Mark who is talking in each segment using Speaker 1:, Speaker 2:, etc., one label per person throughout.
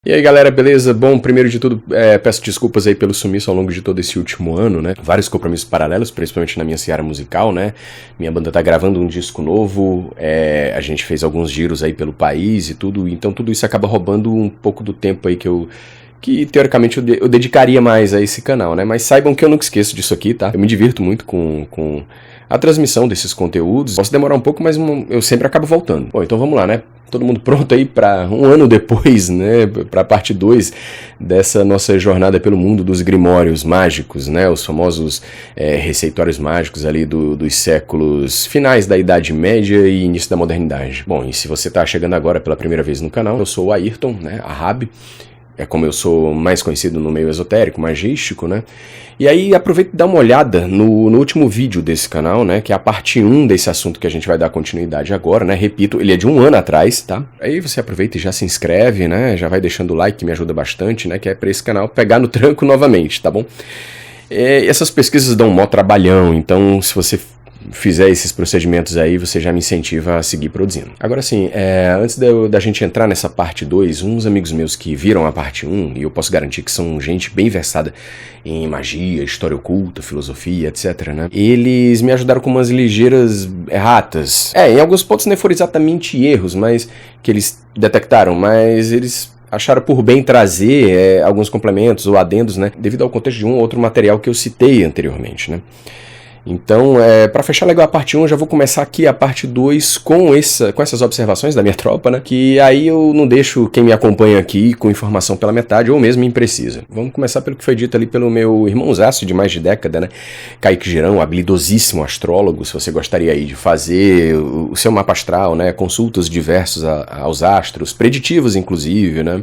Speaker 1: E aí galera, beleza? Bom, primeiro de tudo, peço desculpas aí pelo sumiço ao longo de todo esse último ano, né? Vários compromissos paralelos, principalmente na minha seara musical, né? Minha banda tá gravando um disco novo, a gente fez alguns giros aí pelo país e tudo, então tudo isso acaba roubando um pouco do tempo aí que teoricamente eu dedicaria mais a esse canal, né? Mas saibam que eu nunca esqueço disso aqui, tá? Eu me divirto muito com a transmissão desses conteúdos. Posso demorar um pouco, mas eu sempre acabo voltando. Bom, então vamos lá, né? Todo mundo pronto aí para um ano depois, né? Para a parte 2 dessa nossa jornada pelo mundo dos grimórios mágicos, né? Os famosos receitórios mágicos ali dos séculos finais da Idade Média e início da Modernidade. Bom, e se você está chegando agora pela primeira vez no canal, eu sou o Ayrton, né? Ahab. É como eu sou mais conhecido no meio esotérico, magístico, né? E aí aproveita e dá uma olhada no último vídeo desse canal, né? Que é a parte 1 desse assunto que a gente vai dar continuidade agora, né? Repito, ele é de um ano atrás, tá? Aí você aproveita e já se inscreve, né? Já vai deixando o like, que me ajuda bastante, né? Que é pra esse canal pegar no tranco novamente, tá bom? Essas pesquisas dão um maior trabalhão, então se você fizer esses procedimentos aí, você já me incentiva a seguir produzindo. Agora sim, antes da gente entrar nessa parte 2, uns amigos meus que viram a parte 1, e eu posso garantir que são gente bem versada em magia, história oculta, filosofia, etc, né? Eles me ajudaram com umas ligeiras erratas. Em alguns pontos nem foram exatamente erros, mas que eles detectaram, mas eles acharam por bem trazer alguns complementos ou adendos, né? Devido ao contexto de um ou outro material que eu citei anteriormente, né? Então, para fechar legal a parte 1, eu já vou começar aqui a parte 2 com essas observações da minha tropa, né? Que aí eu não deixo quem me acompanha aqui com informação pela metade ou mesmo imprecisa. Vamos começar pelo que foi dito ali pelo meu irmãozaço de mais de década, né? Kaique Girão, habilidosíssimo astrólogo. Se você gostaria aí de fazer o seu mapa astral, né? Consultas diversas aos astros, preditivos inclusive, né?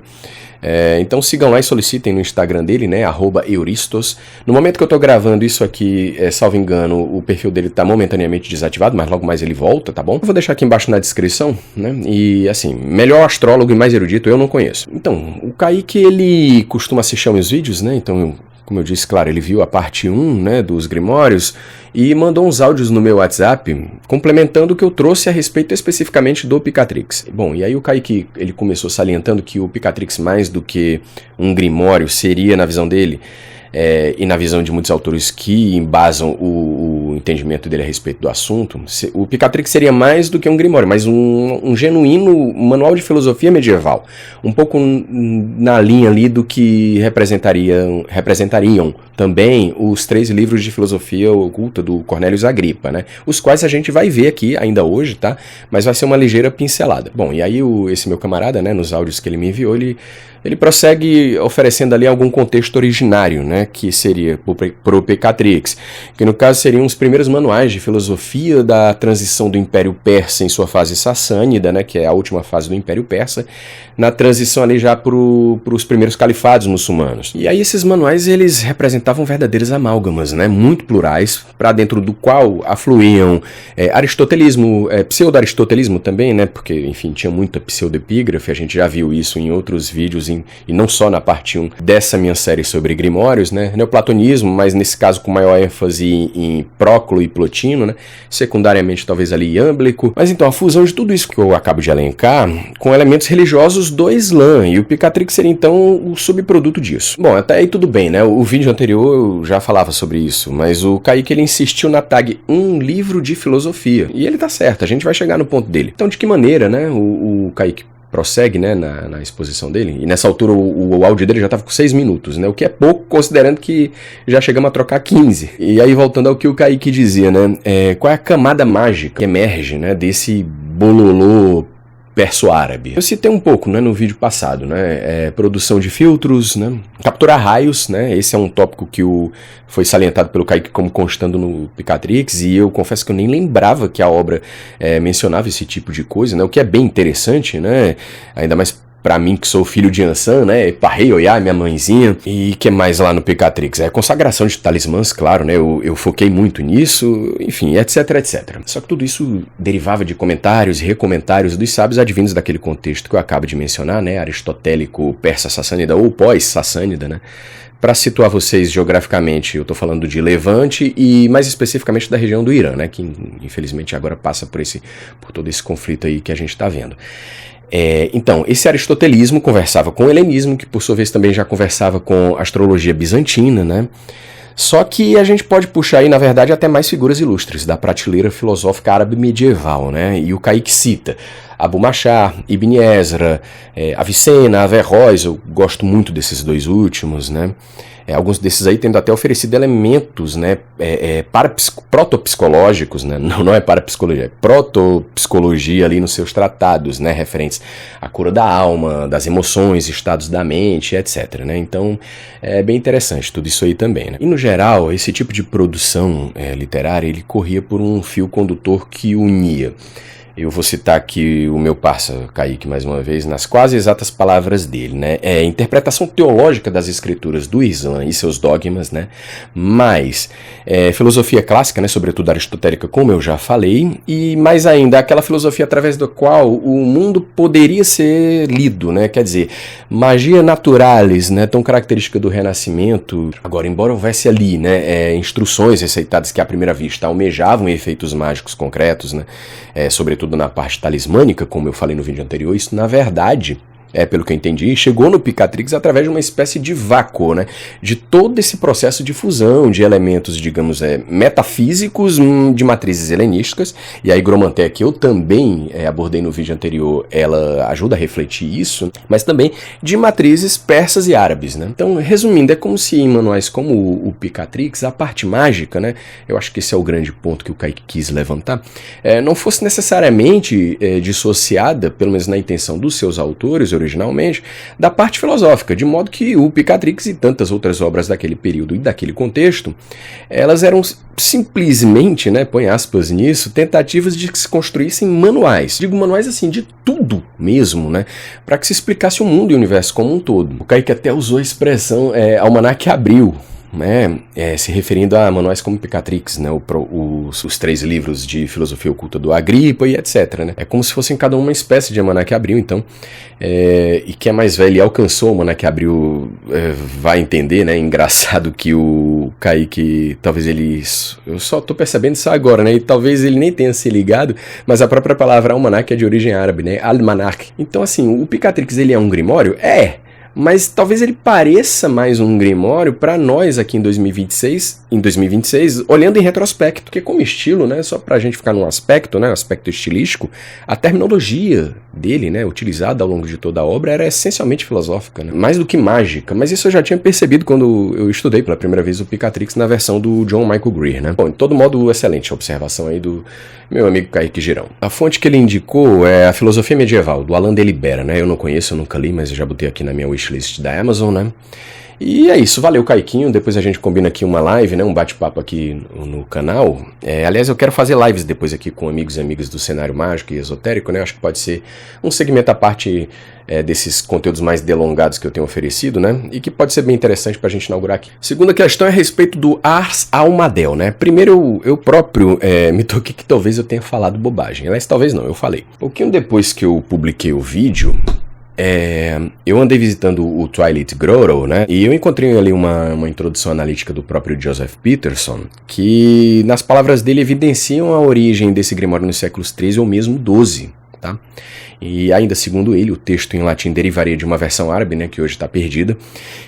Speaker 1: Então sigam lá e solicitem no Instagram dele, né, @euristos. No momento que eu tô gravando isso aqui, salvo engano, o perfil dele tá momentaneamente desativado, mas logo mais ele volta, tá bom? Eu vou deixar aqui embaixo na descrição, né, e assim, melhor astrólogo e mais erudito eu não conheço. Então, o Kaique, ele costuma assistir meus vídeos, né, então como eu disse, claro, ele viu a parte 1, né, dos Grimórios e mandou uns áudios no meu WhatsApp complementando o que eu trouxe a respeito especificamente do Picatrix. Bom, e aí o Kaique, ele começou salientando que o Picatrix, mais do que um Grimório, seria, na visão dele, e na visão de muitos autores que embasam o entendimento dele a respeito do assunto, o Picatrix seria mais do que um Grimório, mas um genuíno manual de filosofia medieval, um pouco na linha ali do que representariam também os 3 livros de filosofia oculta do Cornelius Agrippa, né? Os quais a gente vai ver aqui ainda hoje, tá? Mas vai ser uma ligeira pincelada. Bom, e aí esse meu camarada, né, nos áudios que ele me enviou, ele prossegue oferecendo ali algum contexto originário, né, que seria pro Picatrix, que no caso seriam os primeiros manuais de filosofia da transição do Império Persa em sua fase sassânida, né, que é a última fase do Império Persa, na transição ali já pros primeiros califados muçulmanos. E aí esses manuais, eles representavam verdadeiras amálgamas, né, muito plurais, para dentro do qual afluíam aristotelismo, pseudo-aristotelismo também, né, porque, enfim, tinha muita pseudoepígrafe, a gente já viu isso em outros vídeos, e não só na parte 1 dessa minha série sobre Grimórios, né? Neoplatonismo, mas nesse caso com maior ênfase em Próclo e Plotino, né? Secundariamente talvez ali Iâmblico. Mas então a fusão de tudo isso que eu acabo de elencar com elementos religiosos do Islã, e o Picatrix seria então o subproduto disso. Bom, até aí tudo bem, né? O vídeo anterior eu já falava sobre isso, mas o Kaique, ele insistiu na tag um livro de filosofia, e ele tá certo, a gente vai chegar no ponto dele. Então de que maneira, né, o Kaique prossegue, né, na exposição dele, e nessa altura o áudio dele já estava com 6 minutos, né, o que é pouco, considerando que já chegamos a trocar 15. E aí, voltando ao que o Kaique dizia, né, qual é a camada mágica que emerge, né, desse bololô perso-árabe? Eu citei um pouco, né, no vídeo passado, né, produção de filtros, né, capturar raios, né, esse é um tópico que foi salientado pelo Kaique como constando no Picatrix, e eu confesso que eu nem lembrava que a obra mencionava esse tipo de coisa, né, o que é bem interessante, né, ainda mais pra mim que sou filho de Ansan, né, Parrei Oiá, minha mãezinha, e que mais lá no Picatrix? Consagração de talismãs, claro, né, eu foquei muito nisso, enfim, etc, etc. Só que tudo isso derivava de comentários e recomentários dos sábios advindos daquele contexto que eu acabo de mencionar, né, aristotélico, persa-sassânida ou pós-sassânida, né. Para situar vocês geograficamente, eu estou falando de Levante e mais especificamente da região do Irã, né, que infelizmente agora passa por todo esse conflito aí que a gente está vendo. Então, esse aristotelismo conversava com o helenismo, que por sua vez também já conversava com a astrologia bizantina, né? Só que a gente pode puxar aí, na verdade, até mais figuras ilustres da prateleira filosófica árabe medieval, né? E o Kaique cita Abu Machar, Ibn Ezra, Avicena, Averroes, eu gosto muito desses dois últimos, né? Alguns desses aí tendo até oferecido elementos, né, protopsicológicos, né, não é parapsicologia, é protopsicologia ali nos seus tratados, né, referentes à cura da alma, das emoções, estados da mente, etc, né, então é bem interessante tudo isso aí também, né. E no geral, esse tipo de produção literária, ele corria por um fio condutor que unia. Eu vou citar aqui o meu parça Kaique mais uma vez, nas quase exatas palavras dele, né? Interpretação teológica das escrituras do Islã e seus dogmas, né? Mas filosofia clássica, né? Sobretudo aristotélica, como eu já falei, e mais ainda, aquela filosofia através da qual o mundo poderia ser lido, né? Quer dizer, magia naturalis, né? Tão característica do Renascimento. Agora, embora houvesse ali, né? Instruções receitadas que à primeira vista almejavam efeitos mágicos concretos, né? Sobretudo na parte talismânica, como eu falei no vídeo anterior, isso na verdade, pelo que eu entendi, chegou no Picatrix através de uma espécie de vácuo, né? De todo esse processo de fusão de elementos, digamos, metafísicos de matrizes helenísticas, e a higromanteia que eu também abordei no vídeo anterior, ela ajuda a refletir isso, mas também de matrizes persas e árabes, né? Então, resumindo, é como se em manuais como o Picatrix, a parte mágica, né? Eu acho que esse é o grande ponto que o Kaique quis levantar, não fosse necessariamente dissociada, pelo menos na intenção dos seus autores, originalmente, da parte filosófica, de modo que o Picatrix e tantas outras obras daquele período e daquele contexto, elas eram simplesmente, né, põe aspas nisso, tentativas de que se construíssem manuais. Digo manuais assim, de tudo mesmo, né, para que se explicasse o mundo e o universo como um todo. O Kaique até usou a expressão Almanaque Abril, né, se referindo a manuais como Picatrix, né, os 3 livros de filosofia oculta do Agripa e etc, né, é como se fossem cada uma espécie de Almanaque Abril, então, e quem é mais velho e alcançou o Almanaque Abril vai entender, né, engraçado que o Kaique, talvez ele, eu só tô percebendo isso agora, né, e talvez ele nem tenha se ligado, mas a própria palavra Almanaque é de origem árabe, né, Almanac, então assim, o Picatrix ele é um grimório? Mas talvez ele pareça mais um grimório para nós aqui em 2026, olhando em retrospecto, porque como estilo, né, só pra gente ficar num aspecto, né, aspecto estilístico, a terminologia dele, né, utilizada ao longo de toda a obra era essencialmente filosófica, né, mais do que mágica, mas isso eu já tinha percebido quando eu estudei pela primeira vez o Picatrix na versão do John Michael Greer, né. Bom, de todo modo, excelente a observação aí do meu amigo Kaique Girão. A fonte que ele indicou é a Filosofia Medieval, do Alain de Libera, né, eu não conheço, eu nunca li, mas eu já botei aqui na minha wishlist da Amazon, né. E é isso, valeu Caiquinho, depois a gente combina aqui uma live, né, um bate-papo aqui no canal. Aliás, eu quero fazer lives depois aqui com amigos e amigas do cenário mágico e esotérico, né, acho que pode ser um segmento à parte desses conteúdos mais delongados que eu tenho oferecido, né, e que pode ser bem interessante pra gente inaugurar aqui. Segunda questão é a respeito do Ars Almadel, né, primeiro eu próprio me toquei que talvez eu tenha falado bobagem, aliás, talvez não, eu falei. Pouquinho depois que eu publiquei o vídeo, eu andei visitando o Twilight Grotto, né, e eu encontrei ali uma introdução analítica do próprio Joseph Peterson, que nas palavras dele evidenciam a origem desse grimório nos séculos XIII ou mesmo XII, tá? E ainda segundo ele, o texto em latim derivaria de uma versão árabe, né, que hoje está perdida,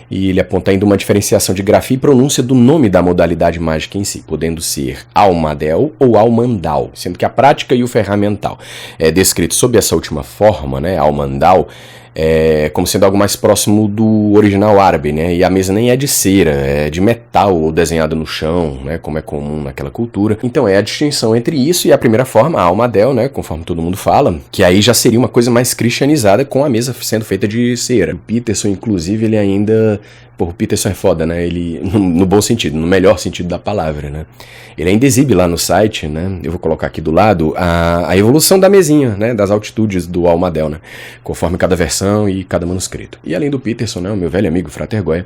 Speaker 1: e ele aponta ainda uma diferenciação de grafia e pronúncia do nome da modalidade mágica em si, podendo ser Almadel ou Almandal, sendo que a prática e o ferramental é descrito sob essa última forma, né, Almandal, como sendo algo mais próximo do original árabe, né? E a mesa nem é de cera, é de metal ou desenhada no chão, né? Como é comum naquela cultura. Então é a distinção entre isso e a primeira forma, a Almadel, né? Conforme todo mundo fala, que aí já seria uma coisa mais cristianizada com a mesa sendo feita de cera. O Peterson, inclusive, ele ainda... Pô, o Peterson é foda, né? Ele, no bom sentido, no melhor sentido da palavra, né? Ele ainda exibe lá no site, né? Eu vou colocar aqui do lado a evolução da mesinha, né? Das altitudes do Almadel, né? Conforme cada versão e cada manuscrito. E além do Peterson, né? O meu velho amigo Frater Goya,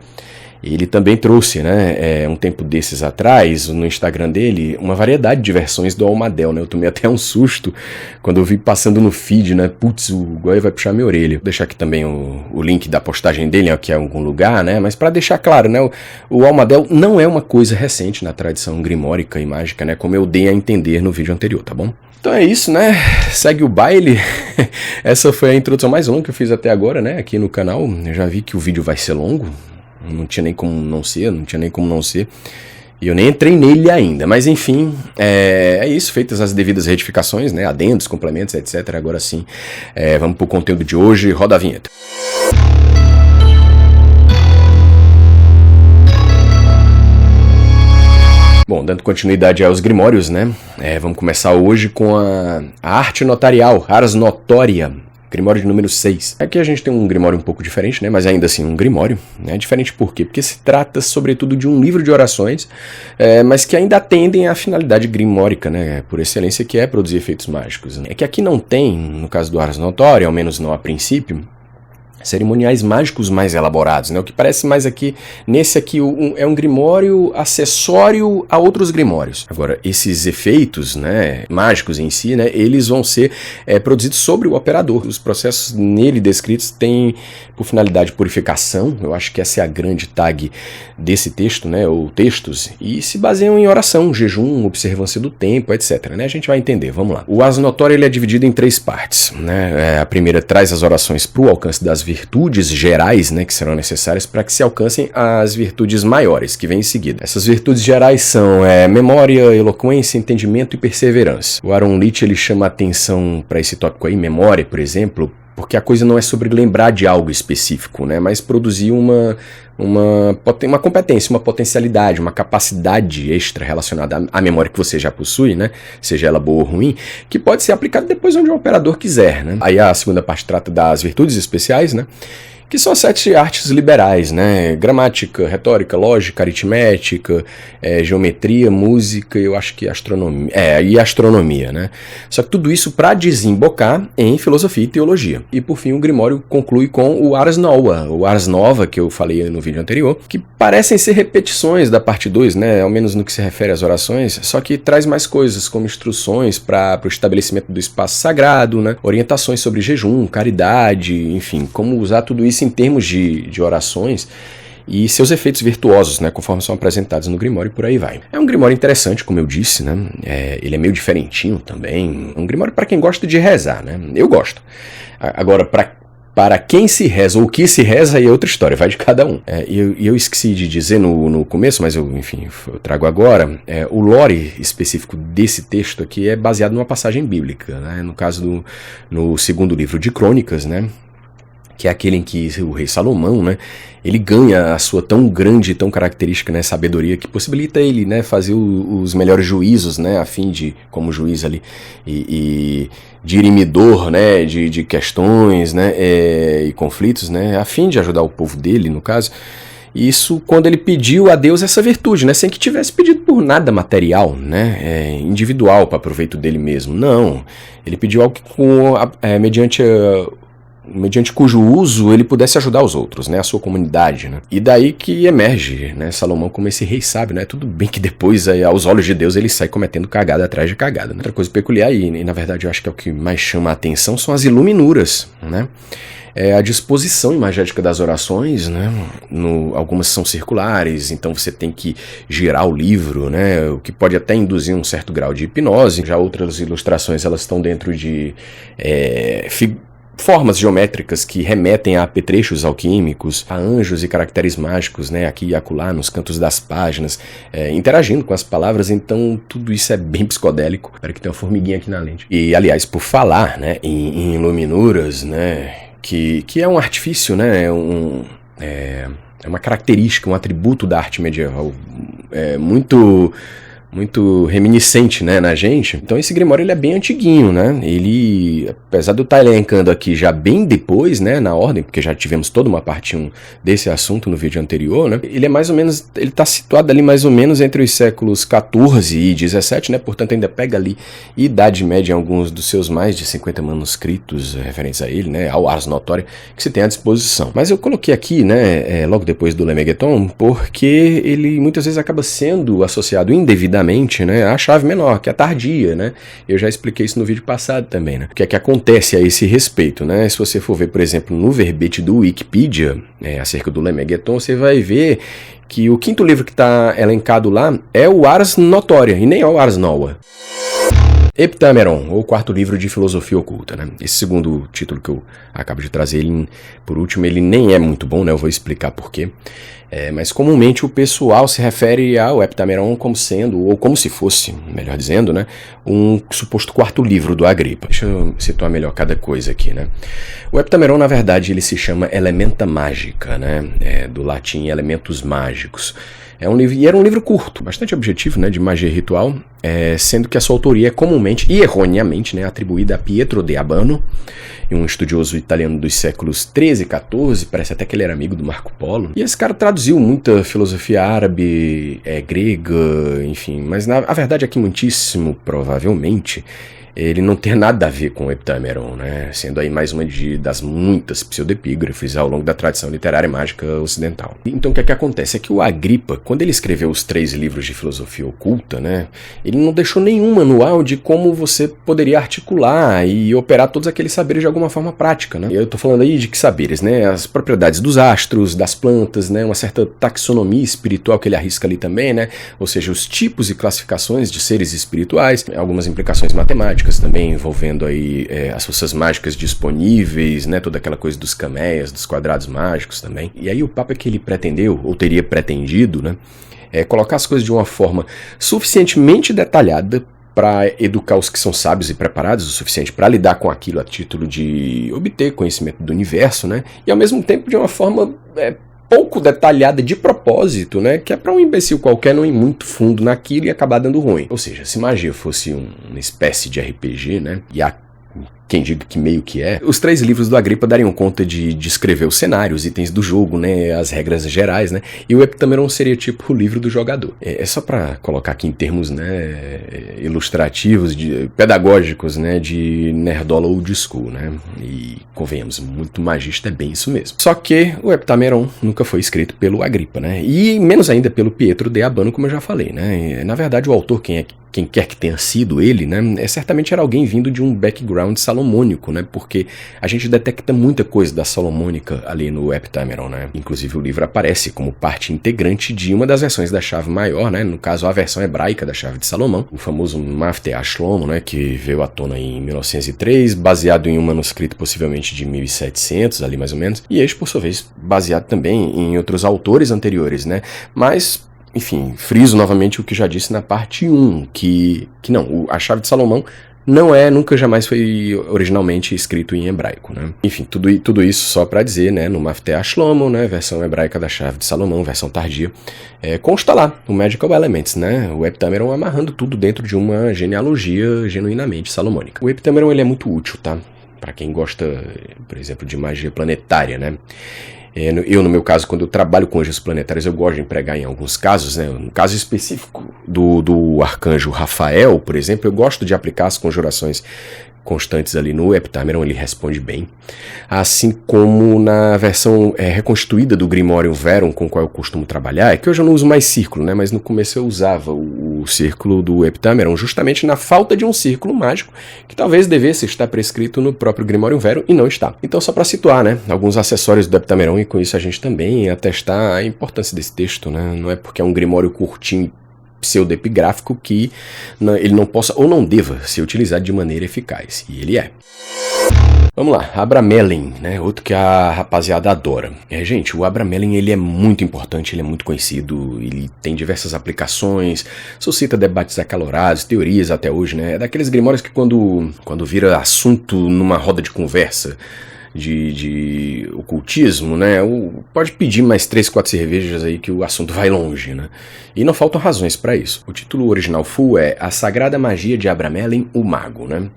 Speaker 1: ele também trouxe, né, um tempo desses atrás, no Instagram dele, uma variedade de versões do Almadel, né, eu tomei até um susto quando eu vi passando no feed, né, putz, o Goya vai puxar minha orelha. Vou deixar aqui também o link da postagem dele aqui em algum lugar, né, mas para deixar claro, né, o Almadel não é uma coisa recente na tradição grimórica e mágica, né, como eu dei a entender no vídeo anterior, tá bom? Então é isso, né? Segue o baile. Essa foi a introdução mais longa que eu fiz até agora, né? Aqui no canal. Eu já vi que o vídeo vai ser longo. Não tinha nem como não ser. E eu nem entrei nele ainda. Mas enfim, é isso. Feitas as devidas retificações, né? Adendos, complementos, etc. Agora sim, vamos pro conteúdo de hoje. Roda a vinheta. Bom, dando continuidade aos grimórios, né? Vamos começar hoje com a arte notarial, Ars Notoria, grimório de número 6. Aqui a gente tem um grimório um pouco diferente, né? Mas ainda assim um grimório, né? Diferente por quê? Porque se trata sobretudo de um livro de orações, mas que ainda atendem à finalidade grimórica, né? Por excelência, que é produzir efeitos mágicos. É que aqui não tem, no caso do Ars Notoria, ao menos não a princípio, cerimoniais mágicos mais elaborados, né? O que parece mais aqui, nesse aqui, é um grimório acessório a outros grimórios. Agora, esses efeitos, né, mágicos em si, né, eles vão ser produzidos sobre o operador. Os processos nele descritos têm por finalidade purificação, eu acho que essa é a grande tag desse texto, né, ou textos, e se baseiam em oração, jejum, observância do tempo, etc, né? A gente vai entender, vamos lá. O Ars Notoria, ele é dividido em 3 partes, né? A primeira traz as orações para o alcance das virtudes gerais, né, que serão necessárias para que se alcancem as virtudes maiores, que vêm em seguida. Essas virtudes gerais são memória, eloquência, entendimento e perseverança. O Aaron Leach, ele chama a atenção para esse tópico aí, memória, por exemplo, porque a coisa não é sobre lembrar de algo específico, né, mas produzir uma competência, uma potencialidade, uma capacidade extra relacionada à memória que você já possui, né, seja ela boa ou ruim, que pode ser aplicada depois onde o operador quiser, né. Aí a segunda parte trata das virtudes especiais, né, que são as 7 artes liberais, né? Gramática, retórica, lógica, aritmética, geometria, música, eu acho que astronomia, e astronomia, né? Só que tudo isso para desembocar em filosofia e teologia. E por fim o Grimório conclui com o Ars Nova, o Ars Nova que eu falei no vídeo anterior, que parecem ser repetições da parte 2, né? Ao menos no que se refere às orações, só que traz mais coisas, como instruções para o estabelecimento do espaço sagrado, né? Orientações sobre jejum, caridade, enfim, como usar tudo isso em termos de orações e seus efeitos virtuosos, né, conforme são apresentados no Grimório e por aí vai. É um Grimório interessante, como eu disse, né, ele é meio diferentinho também, um Grimório para quem gosta de rezar, né, eu gosto. Agora, para quem se reza ou o que se reza aí é outra história, vai de cada um. Eu esqueci de dizer no começo, mas eu trago agora, o lore específico desse texto aqui é baseado numa passagem bíblica, né, no caso no segundo livro de Crônicas, né, que é aquele em que o rei Salomão, né, ele ganha a sua tão grande e tão característica, né, sabedoria que possibilita ele, né, fazer os melhores juízos, né, a fim de, como juiz ali, e dirimidor, né, de questões, né, e conflitos, né, a fim de ajudar o povo dele, no caso. Isso quando ele pediu a Deus essa virtude, né, sem que tivesse pedido por nada material, né, individual para proveito dele mesmo. Não, ele pediu algo que mediante cujo uso ele pudesse ajudar os outros, né, a sua comunidade, né? E daí que emerge, né, Salomão como esse rei sábio, né? Tudo bem que depois, aos olhos de Deus, ele sai cometendo cagada atrás de cagada, né? Outra coisa peculiar, e na verdade eu acho que é o que mais chama a atenção, são as iluminuras, né? A disposição imagética das orações, né? Algumas são circulares, então você tem que girar o livro, né? O que pode até induzir um certo grau de hipnose. Já outras ilustrações, elas estão dentro de formas geométricas que remetem a apetrechos alquímicos, a anjos e caracteres mágicos, né, aqui e acolá, nos cantos das páginas, interagindo com as palavras, então tudo isso é bem psicodélico. Espero que tenha uma formiguinha aqui na lente. E, aliás, por falar, né, em iluminuras, né, que é um artifício, né, é uma característica, um atributo da arte medieval muito reminiscente, né, na gente. Então esse Grimório ele é bem antiguinho, né, ele, apesar de eu estar elencando aqui já bem depois, né, na ordem, porque já tivemos toda uma parte 1 desse assunto no vídeo anterior, né, ele é mais ou menos, ele está situado ali mais ou menos entre os séculos 14 e 17, né, portanto ainda pega ali Idade Média em alguns dos seus mais de 50 manuscritos referentes a ele, né, ao Ars Notoria, que se tem à disposição. Mas eu coloquei aqui, né, logo depois do Lemegeton, porque ele muitas vezes acaba sendo associado indevidamente, né, a chave menor, que é a tardia, né? Eu já expliquei isso no vídeo passado também, né? O que é que acontece a esse respeito, né? Se você for ver, por exemplo, no verbete do Wikipedia, acerca do Lemegeton, você vai ver que o 5º livro que está elencado lá é o Ars Notoria, e nem é o Ars Nova. Heptameron, ou Quarto Livro de Filosofia Oculta, né? Esse segundo título que eu acabo de trazer, ele, por último, ele nem é muito bom, né? Eu vou explicar por quê. Mas comumente o pessoal se refere ao Heptameron como sendo, ou como se fosse, melhor dizendo, né, um suposto quarto livro do Agripa. Deixa eu situar melhor cada coisa aqui, né? O Heptameron, na verdade, ele se chama Elementa Magica, né? Do latim Elementos Mágicos. E era um livro curto, bastante objetivo, né, de magia ritual, sendo que a sua autoria é comumente e erroneamente, né, atribuída a Pietro de Abano, um estudioso italiano dos séculos 13 e 14, parece até que ele era amigo do Marco Polo. E esse cara traduziu muita filosofia árabe, grega, enfim, mas a verdade é que muitíssimo provavelmente ele não tem nada a ver com o Heptameron, né? Sendo aí mais uma das muitas pseudepígrafes ao longo da tradição literária mágica ocidental. Então o que é que acontece? É que o Agripa, quando ele escreveu os 3 livros de filosofia oculta, né, ele não deixou nenhum manual de como você poderia articular e operar todos aqueles saberes de alguma forma prática, né? Eu tô falando aí de que saberes, né? As propriedades dos astros, das plantas, né? Uma certa taxonomia espiritual que ele arrisca ali também, né? Ou seja, os tipos e classificações de seres espirituais, algumas implicações matemáticas também envolvendo aí as forças mágicas disponíveis, né, toda aquela coisa dos cameias, dos quadrados mágicos também. E aí o papo é que ele pretendeu, ou teria pretendido, né, colocar as coisas de uma forma suficientemente detalhada para educar os que são sábios e preparados o suficiente para lidar com aquilo a título de obter conhecimento do universo, né, e ao mesmo tempo de uma forma pouco detalhada de propósito, né, que é para um imbecil qualquer não ir muito fundo naquilo e acabar dando ruim. Ou seja, se magia fosse uma espécie de RPG, né, e quem diga que meio que os 3 livros do Agripa dariam conta de descrever os cenários, os itens do jogo, né, as regras gerais, né, e o Heptameron seria tipo o livro do jogador. É só para colocar aqui em termos, né, ilustrativos, pedagógicos, né, de nerdola old school, né, e convenhamos, muito magista é bem isso mesmo. Só que o Heptameron nunca foi escrito pelo Agripa, né, e menos ainda pelo Pietro de Abano, como eu já falei, né. Na verdade o autor, quem quer que tenha sido ele, né, certamente era alguém vindo de um background salomônico, né, porque a gente detecta muita coisa da salomônica ali no Heptameron, né, inclusive o livro aparece como parte integrante de uma das versões da chave maior, né, no caso a versão hebraica da chave de Salomão, o famoso Mafteah Shlomo, né, que veio à tona em 1903, baseado em um manuscrito possivelmente de 1700, ali mais ou menos, e este por sua vez baseado também em outros autores anteriores, né, mas enfim, friso novamente o que já disse na parte 1, que não, a chave de Salomão nunca jamais foi originalmente escrito em hebraico, né? Enfim, tudo isso só para dizer, né, no Mafteah Shlomo, né, versão hebraica da chave de Salomão, versão tardia, consta lá o Magical Elements, né, o Heptameron amarrando tudo dentro de uma genealogia genuinamente salomônica. O Heptameron ele é muito útil, tá? Para quem gosta, por exemplo, de magia planetária, né? Eu, no meu caso, quando eu trabalho com anjos planetários, eu gosto de empregar em alguns casos, né? No caso específico do arcanjo Rafael, por exemplo, eu gosto de aplicar as conjurações constantes ali no Heptameron, ele responde bem. Assim como na versão reconstituída do Grimório Verum, com o qual eu costumo trabalhar, é que hoje eu não uso mais círculo, né? Mas no começo eu usava o círculo do Heptameron, justamente na falta de um círculo mágico, que talvez devesse estar prescrito no próprio Grimório Verum, e não está. Então, só para situar, né, alguns acessórios do Heptameron, e com isso a gente também atestar a importância desse texto, né? Não é porque é um Grimório curtinho pseudepigráfico que ele não possa ou não deva ser utilizado de maneira eficaz, e ele é. Vamos lá, Abramelin, né, outro que a rapaziada adora. Gente, o Abramelin ele é muito importante, ele é muito conhecido, ele tem diversas aplicações, suscita debates acalorados, teorias até hoje, né, é daqueles grimórios que quando vira assunto numa roda de conversa, de ocultismo, né, pode pedir mais 3, 4 cervejas aí que o assunto vai longe, né, e não faltam razões para isso. O título original full é A Sagrada Magia de Abramelin, o Mago, né,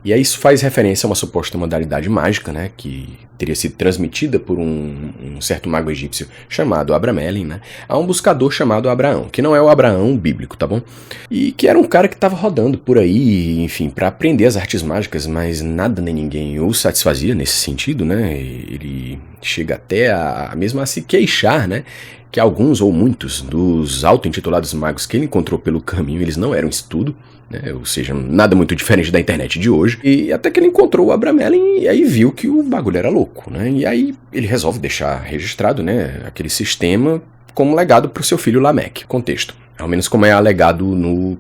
Speaker 1: e aí isso faz referência a uma suposta modalidade mágica, né, que teria sido transmitida por um certo mago egípcio chamado Abramelin, né, a um buscador chamado Abraão, que não é o Abraão bíblico, tá bom? E que era um cara que estava rodando por aí, enfim, para aprender as artes mágicas, mas nada nem ninguém o satisfazia nesse sentido, né, ele chega até mesmo a se queixar, né, que alguns ou muitos dos auto-intitulados magos que ele encontrou pelo caminho, eles não eram isso tudo, né? Ou seja, nada muito diferente da internet de hoje, e até que ele encontrou o Abramelin e aí viu que o bagulho era louco, né? E aí ele resolve deixar registrado, né, aquele sistema como legado para o seu filho Lameque. Contexto. ao menos como é alegado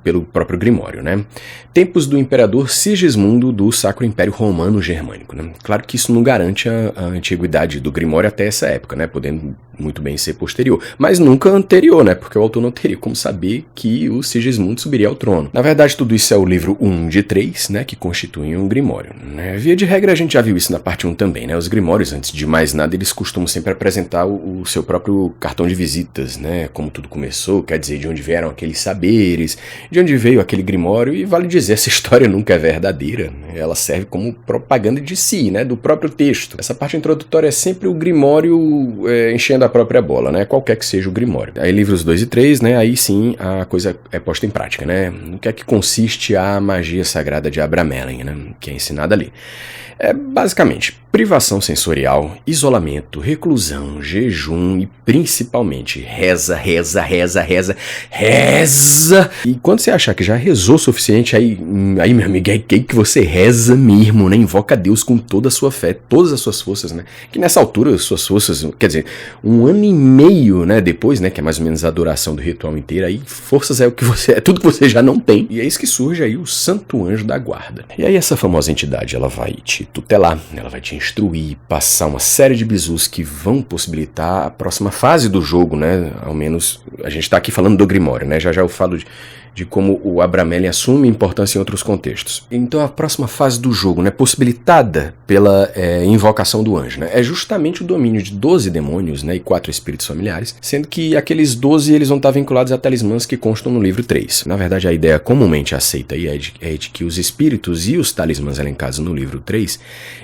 Speaker 1: pelo próprio Grimório, né? Tempos do imperador Sigismundo do Sacro Império Romano Germânico, né? Claro que isso não garante a antiguidade do Grimório até essa época, né? Podendo muito bem ser posterior, mas nunca anterior, né? Porque o autor não teria como saber que o Sigismundo subiria ao trono. Na verdade, tudo isso é o livro 1 de 3, né? Que constituem um Grimório, né? Via de regra, a gente já viu isso na parte 1 também, né? Os Grimórios, antes de mais nada, eles costumam sempre apresentar o seu próprio cartão de visitas, né? Como tudo começou, quer dizer, de onde vieram aqueles saberes, de onde veio aquele Grimório, e vale dizer, essa história nunca é verdadeira, né? Ela serve como propaganda de si, né? Do próprio texto. Essa parte introdutória é sempre o Grimório enchendo a própria bola, né? Qualquer que seja o Grimório. Aí livros 2 e 3, né? Aí sim a coisa é posta em prática, né? No que é que consiste a magia sagrada de Abramelin, né? Que é ensinada ali. É basicamente privação sensorial, isolamento, reclusão, jejum e principalmente reza. E quando você achar que já rezou o suficiente, aí meu amigo, é que você reza mesmo, né? Invoca Deus com toda a sua fé, todas as suas forças, né? Que nessa altura, suas forças, quer dizer, 1 ano e meio, né, depois, né, que é mais ou menos a duração do ritual inteiro, aí forças é tudo que você já não tem. E é isso que surge aí o Santo Anjo da Guarda. E aí essa famosa entidade, ela vai te tutelar, ela vai te instruir, passar uma série de bizus que vão possibilitar a próxima fase do jogo, né? Ao menos a gente tá aqui falando do Grimório, né? Já eu falo de como o Abramelin assume importância em outros contextos. Então a próxima fase do jogo, né, possibilitada pela invocação do anjo, né, é justamente o domínio de 12 demônios, né, e 4 espíritos familiares, sendo que aqueles 12 eles vão estar vinculados a talismãs que constam no livro 3. Na verdade, a ideia comumente aceita aí é de que os espíritos e os talismãs elencados no livro 3,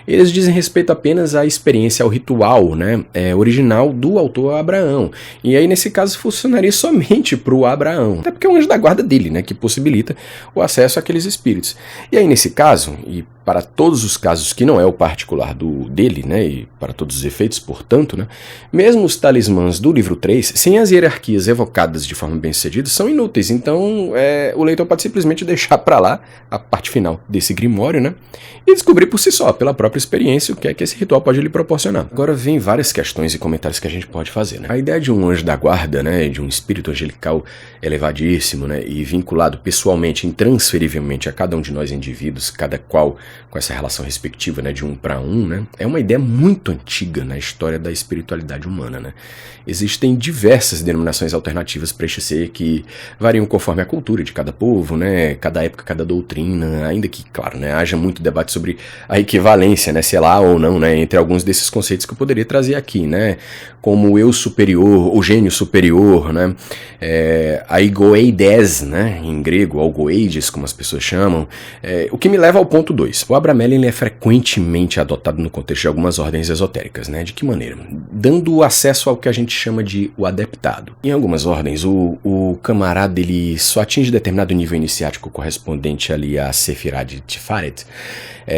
Speaker 1: eles dizem respeito apenas à experiência, ao ritual, né, original do autor Abraão. E aí, nesse caso, funcionaria somente para o Abraão, até porque é o anjo da guarda dele, né, que possibilita o acesso àqueles espíritos. E aí, nesse caso, e para todos os casos que não é o particular dele, né, e para todos os efeitos, portanto, né, mesmo os talismãs do livro 3, sem as hierarquias evocadas de forma bem-sucedida, são inúteis. Então, o leitor pode simplesmente deixar para lá a parte final desse grimório, né, e descobrir por si só, pela própria experiência, o que é que esse ritual pode lhe proporcionar. Agora, vem várias questões e comentários que a gente pode fazer, né. A ideia de um anjo da guarda, né, de um espírito angelical elevadíssimo, né, e vinculado pessoalmente, intransferivelmente a cada um de nós indivíduos, cada qual com essa relação respectiva, né, de 1 para 1, né, é uma ideia muito antiga na história da espiritualidade humana, né. Existem diversas denominações alternativas para este ser que variam conforme a cultura de cada povo, né, cada época, cada doutrina, ainda que, claro, né, haja muito debate sobre a equivalência, né, se é lá ou não, né, entre alguns desses conceitos que eu poderia trazer aqui, né, como o eu superior, o gênio superior, né, a egoeides, né, em grego, algoeides, como as pessoas chamam, o que me leva ao ponto 2. O Abramelin é frequentemente adotado no contexto de algumas ordens esotéricas, né, de que maneira? Dando acesso ao que a gente chama de o adeptado. Em algumas ordens, o camarada ele só atinge determinado nível iniciático correspondente ali a Sefirah de Tiferet,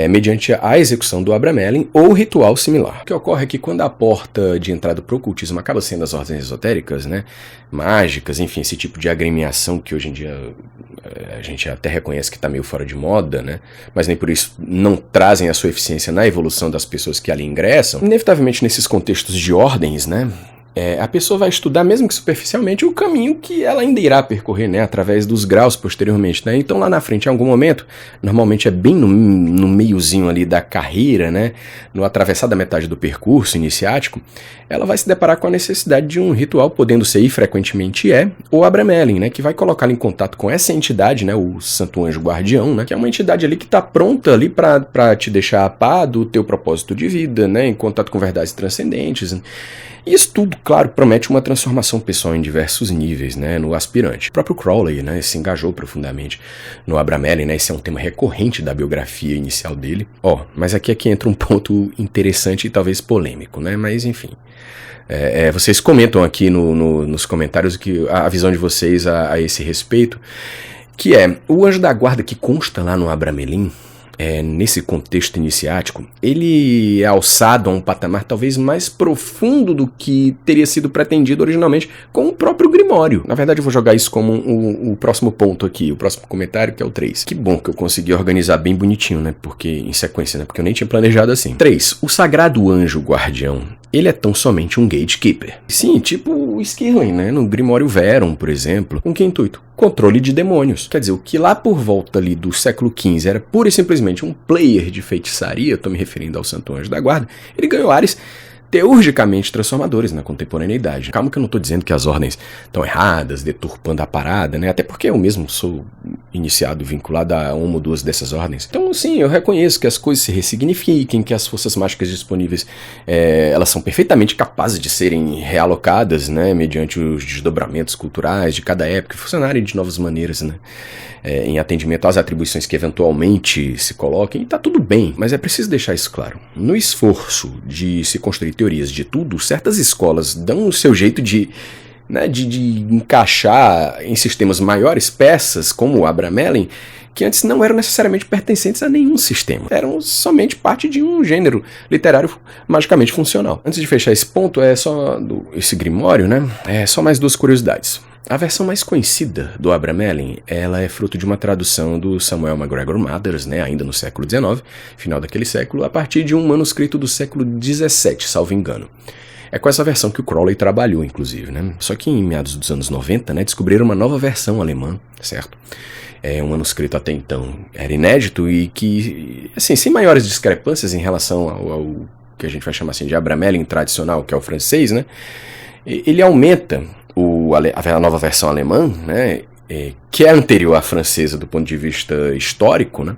Speaker 1: mediante a execução do Abramelin ou ritual similar. O que ocorre é que quando a porta de entrada para o ocultismo acaba sendo as ordens esotéricas, né, mágicas, enfim, esse tipo de agremiação que hoje em dia a gente até reconhece que está meio fora de moda, né, mas nem por isso não trazem a sua eficiência na evolução das pessoas que ali ingressam, inevitavelmente nesses contextos de ordens, né, a pessoa vai estudar, mesmo que superficialmente, o caminho que ela ainda irá percorrer, né, através dos graus posteriormente, né? Então lá na frente, em algum momento, normalmente é bem no meiozinho ali da carreira, né, no atravessar da metade do percurso iniciático, ela vai se deparar com a necessidade de um ritual, podendo ser, e frequentemente o Abramelin, né, que vai colocá-la em contato com essa entidade, né, o Santo Anjo Guardião, né, que é uma entidade ali que está pronta ali para te deixar a par do teu propósito de vida, né, em contato com verdades transcendentes. Isso tudo, claro, promete uma transformação pessoal em diversos níveis, né, no aspirante. O próprio Crowley, né, se engajou profundamente no Abramelin, né, esse é um tema recorrente da biografia inicial dele. Mas aqui entra um ponto interessante e talvez polêmico, né, mas enfim. Vocês comentam aqui nos comentários a visão de vocês a esse respeito, que o anjo da guarda que consta lá no Abramelin, nesse contexto iniciático, ele é alçado a um patamar talvez mais profundo do que teria sido pretendido originalmente com o próprio Grimório. Na verdade, eu vou jogar isso como o próximo ponto aqui, o próximo comentário, que é o 3. Que bom que eu consegui organizar bem bonitinho, né? Porque em sequência, né? Porque eu nem tinha planejado assim. 3. O sagrado anjo guardião ele é tão somente um gatekeeper. Sim, tipo o Skirling, né, no Grimório Verum, por exemplo. Com que intuito? Controle de demônios. Quer dizer, o que lá por volta ali do século XV era pura e simplesmente um player de feitiçaria, tô me referindo ao Santo Anjo da Guarda, ele ganhou ares teurgicamente transformadores na contemporaneidade. Calma que eu não estou dizendo que as ordens estão erradas, deturpando a parada, né? Até porque eu mesmo sou iniciado, vinculado a uma ou duas dessas ordens. Então, sim, eu reconheço que as coisas se ressignifiquem, que as forças mágicas disponíveis, elas são perfeitamente capazes de serem realocadas, né? Mediante os desdobramentos culturais de cada época, funcionarem de novas maneiras, né? Em atendimento às atribuições que eventualmente se coloquem, e tá tudo bem, mas é preciso deixar isso claro. No esforço de se construir teorias de tudo, certas escolas dão o seu jeito de encaixar em sistemas maiores peças, como o Abramelin, que antes não eram necessariamente pertencentes a nenhum sistema. Eram somente parte de um gênero literário magicamente funcional. Antes de fechar esse ponto, esse Grimório, né? Só mais duas curiosidades. A versão mais conhecida do Abramelin, ela é fruto de uma tradução do Samuel MacGregor Mathers, né, ainda no século XIX, final daquele século, a partir de um manuscrito do século XVII, salvo engano. É com essa versão que o Crowley trabalhou, inclusive, né? Só que em meados dos anos 90, né, descobriram uma nova versão alemã, certo? Um manuscrito até então era inédito e que, assim, sem maiores discrepâncias em relação ao que a gente vai chamar assim de Abramelin tradicional, que é o francês, né? Ele aumenta a nova versão alemã, né, que é anterior à francesa do ponto de vista histórico, né,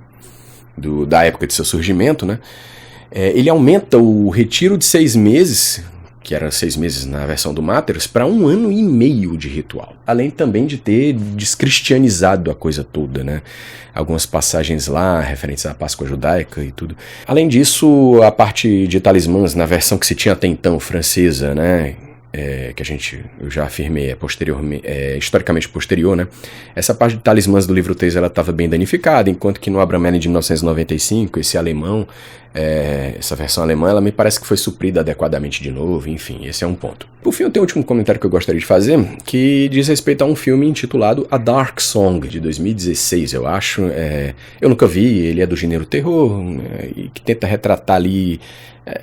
Speaker 1: da época de seu surgimento, né, ele aumenta o retiro de 6 meses, que era 6 meses na versão do Mathers, para 1 ano e meio de ritual. Além também de ter descristianizado a coisa toda, né, algumas passagens lá referentes à Páscoa judaica e tudo. Além disso, a parte de talismãs na versão que se tinha até então francesa, né, que eu já afirmei, historicamente posterior, né? Essa parte de talismãs do livro 3 ela estava bem danificada, enquanto que no Abramelin de 1995, esse alemão, essa versão alemã, ela me parece que foi suprida adequadamente de novo, enfim, esse é um ponto. Por fim, eu tenho um último comentário que eu gostaria de fazer, que diz respeito a um filme intitulado A Dark Song, de 2016, eu acho. Eu nunca vi, ele é do gênero terror, e que tenta retratar ali.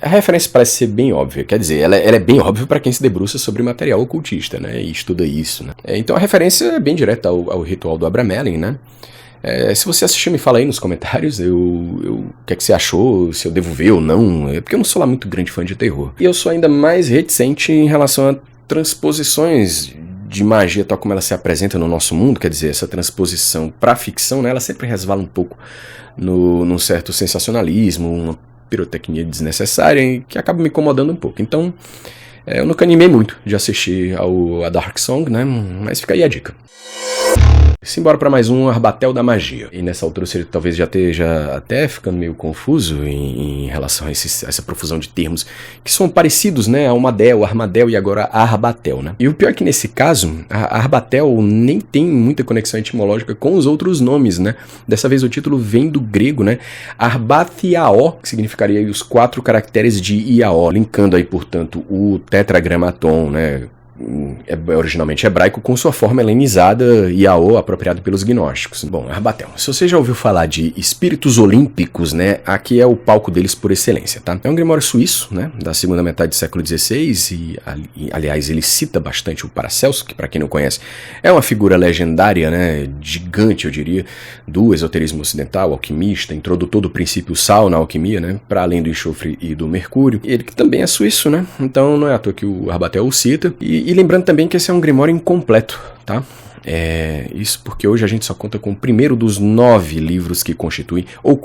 Speaker 1: A referência parece ser bem óbvia, quer dizer, ela é bem óbvia para quem se debruça sobre material ocultista, né, e estuda isso, né. Então a referência é bem direta ao ritual do Abramelin, né. Se você assistiu, me fala aí nos comentários o que é que você achou, se eu devo ver ou não, porque eu não sou lá muito grande fã de terror. E eu sou ainda mais reticente em relação a transposições de magia tal como ela se apresenta no nosso mundo, quer dizer, essa transposição para ficção, né, ela sempre resvala um pouco num certo sensacionalismo, uma pirotecnia desnecessária que acaba me incomodando um pouco. Então, eu nunca animei muito de assistir a Dark Song, né, mas fica aí a dica. Simbora para mais um Arbatel da Magia. E nessa altura você talvez já esteja até ficando meio confuso em relação a essa profusão de termos que são parecidos, né? Almadel, Armadel e agora Arbatel, né? E o pior é que nesse caso, a Arbatel nem tem muita conexão etimológica com os outros nomes, né? Dessa vez o título vem do grego, né? Arbathiaó, que significaria aí os 4 caracteres de Iaó, linkando aí, portanto, o tetragramaton, né? Originalmente hebraico, com sua forma helenizada Iaô, apropriado pelos gnósticos. Bom, Arbatel, se você já ouviu falar de espíritos olímpicos, né, aqui é o palco deles por excelência, tá? É um grimório suíço, né, da segunda metade do século XVI, e aliás, ele cita bastante o Paracelso, que para quem não conhece, é uma figura legendária, né, gigante, eu diria, do esoterismo ocidental, alquimista, introdutor do princípio sal na alquimia, né, para além do enxofre e do mercúrio. Ele que também é suíço, né, então não é à toa que o Arbatel o cita. E lembrando também que esse é um grimório incompleto, tá? Isso porque hoje a gente só conta com o primeiro dos 9 livros que constituem, ou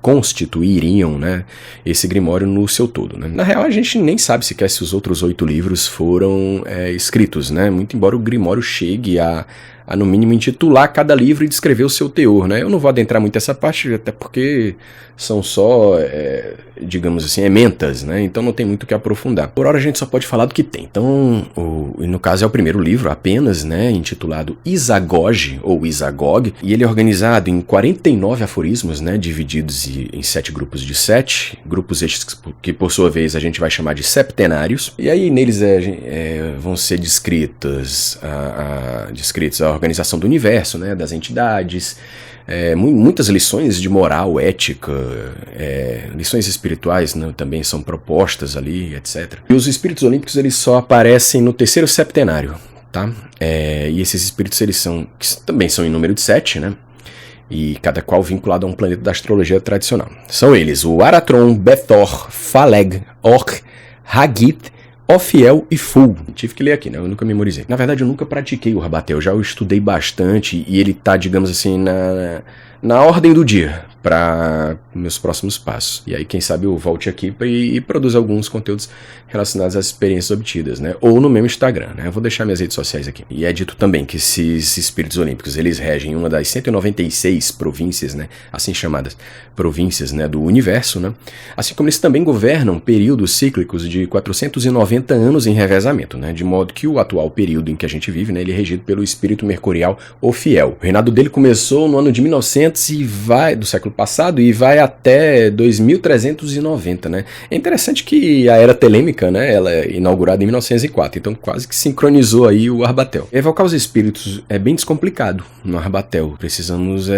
Speaker 1: constituiriam, né, esse grimório no seu todo, né? Na real, a gente nem sabe sequer se os outros 8 livros foram escritos, né? Muito embora o grimório chegue a no mínimo intitular cada livro e descrever o seu teor, né? Eu não vou adentrar muito essa parte, até porque são só, digamos assim, ementas, né? Então não tem muito o que aprofundar. Por hora a gente só pode falar do que tem. Então, no caso é o primeiro livro apenas, né? Intitulado Isagoge, ou Isagog, e ele é organizado em 49 aforismos, né? Divididos em 7 grupos de 7, grupos estes que por sua vez a gente vai chamar de septenários, e aí neles vão ser descritos a organização do universo, né, das entidades, muitas lições de moral, ética, lições espirituais, né, também são propostas ali, etc. E os espíritos olímpicos eles só aparecem no terceiro septenário, tá? E esses espíritos que também são em número de 7, né? E cada qual vinculado a um planeta da astrologia tradicional. São eles o Aratron, Bethor, Phaleg, Orc, Hagit, Ophiel e Ful. Tive que ler aqui, né? Eu nunca memorizei. Na verdade, eu nunca pratiquei o Arbatel, já o estudei bastante e ele tá, digamos assim, na ordem do dia para meus próximos passos. E aí, quem sabe eu volte aqui e produza alguns conteúdos relacionados às experiências obtidas, né? Ou no meu Instagram, né? Eu vou deixar minhas redes sociais aqui. E é dito também que esses espíritos olímpicos, eles regem uma das 196 províncias, né? Assim chamadas províncias, né? Do universo, né? Assim como eles também governam períodos cíclicos de 490 anos em revezamento, né? De modo que o atual período em que a gente vive, né? Ele é regido pelo espírito mercurial Ophiel. O reinado dele começou no ano de 1900 do século passado e vai até 2390, né? É interessante que a era telêmica, né, ela é inaugurada em 1904, então quase que sincronizou aí o Arbatel. Evocar os espíritos é bem descomplicado no Arbatel, precisamos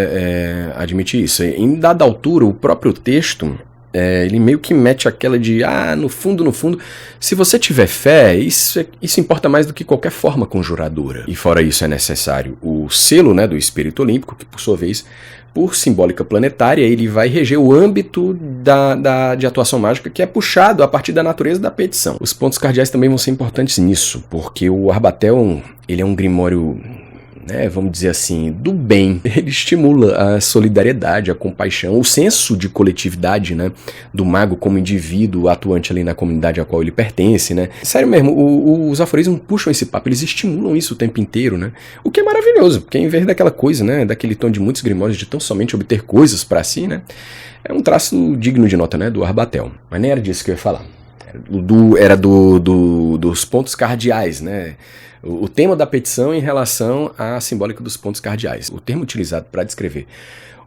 Speaker 1: admitir isso. Em dada altura, o próprio texto ele meio que mete aquela de, no fundo, se você tiver fé, isso importa mais do que qualquer forma conjuradora. E fora isso é necessário o selo, né, do espírito olímpico, que por sua vez, por simbólica planetária, ele vai reger o âmbito de atuação mágica que é puxado a partir da natureza da petição. Os pontos cardeais também vão ser importantes nisso, porque o Arbatel, ele é um grimório, vamos dizer assim, do bem. Ele estimula a solidariedade, a compaixão, o senso de coletividade, né, do mago como indivíduo atuante ali na comunidade a qual ele pertence, né. Sério mesmo, os aforismos puxam esse papo, eles estimulam isso o tempo inteiro, né, o que é maravilhoso, porque em vez daquela coisa, né, daquele tom de muitos grimórios de tão somente obter coisas pra si, né, é um traço digno de nota, né, do Arbatel. Mas nem era disso que eu ia falar. Era dos pontos cardeais, né? O tema da petição em relação à simbólica dos pontos cardeais. O termo utilizado para descrever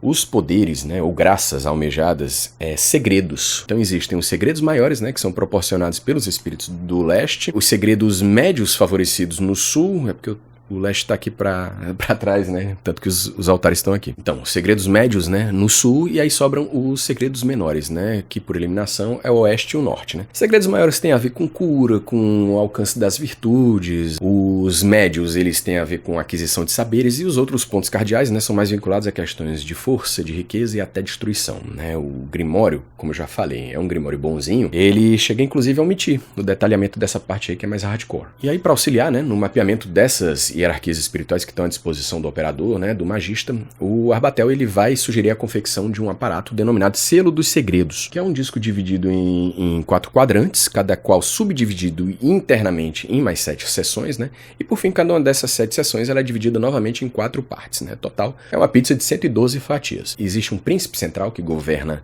Speaker 1: os poderes, né, ou graças almejadas, segredos. Então existem os segredos maiores, né, que são proporcionados pelos espíritos do leste, os segredos médios favorecidos no sul, porque o leste está aqui para trás, né? Tanto que os altares estão aqui. Então, os segredos médios, né? No sul, e aí sobram os segredos menores, né? Que por eliminação é o oeste e o norte, né? Segredos maiores têm a ver com cura, com o alcance das virtudes. Os médios, eles têm a ver com aquisição de saberes. E os outros pontos cardeais, né? São mais vinculados a questões de força, de riqueza e até destruição, né? O Grimório, como eu já falei, é um Grimório bonzinho. Ele chega, inclusive, a omitir o detalhamento dessa parte aí que é mais hardcore. E aí, para auxiliar, né? No mapeamento dessas hierarquias espirituais que estão à disposição do operador, né, do magista, o Arbatel ele vai sugerir a confecção de um aparato denominado Selo dos Segredos, que é um disco dividido em 4 quadrantes, cada qual subdividido internamente em mais 7 seções, né, e por fim cada uma dessas 7 seções ela é dividida novamente em 4 partes, né, total é uma pizza de 112 fatias. Existe um príncipe central que governa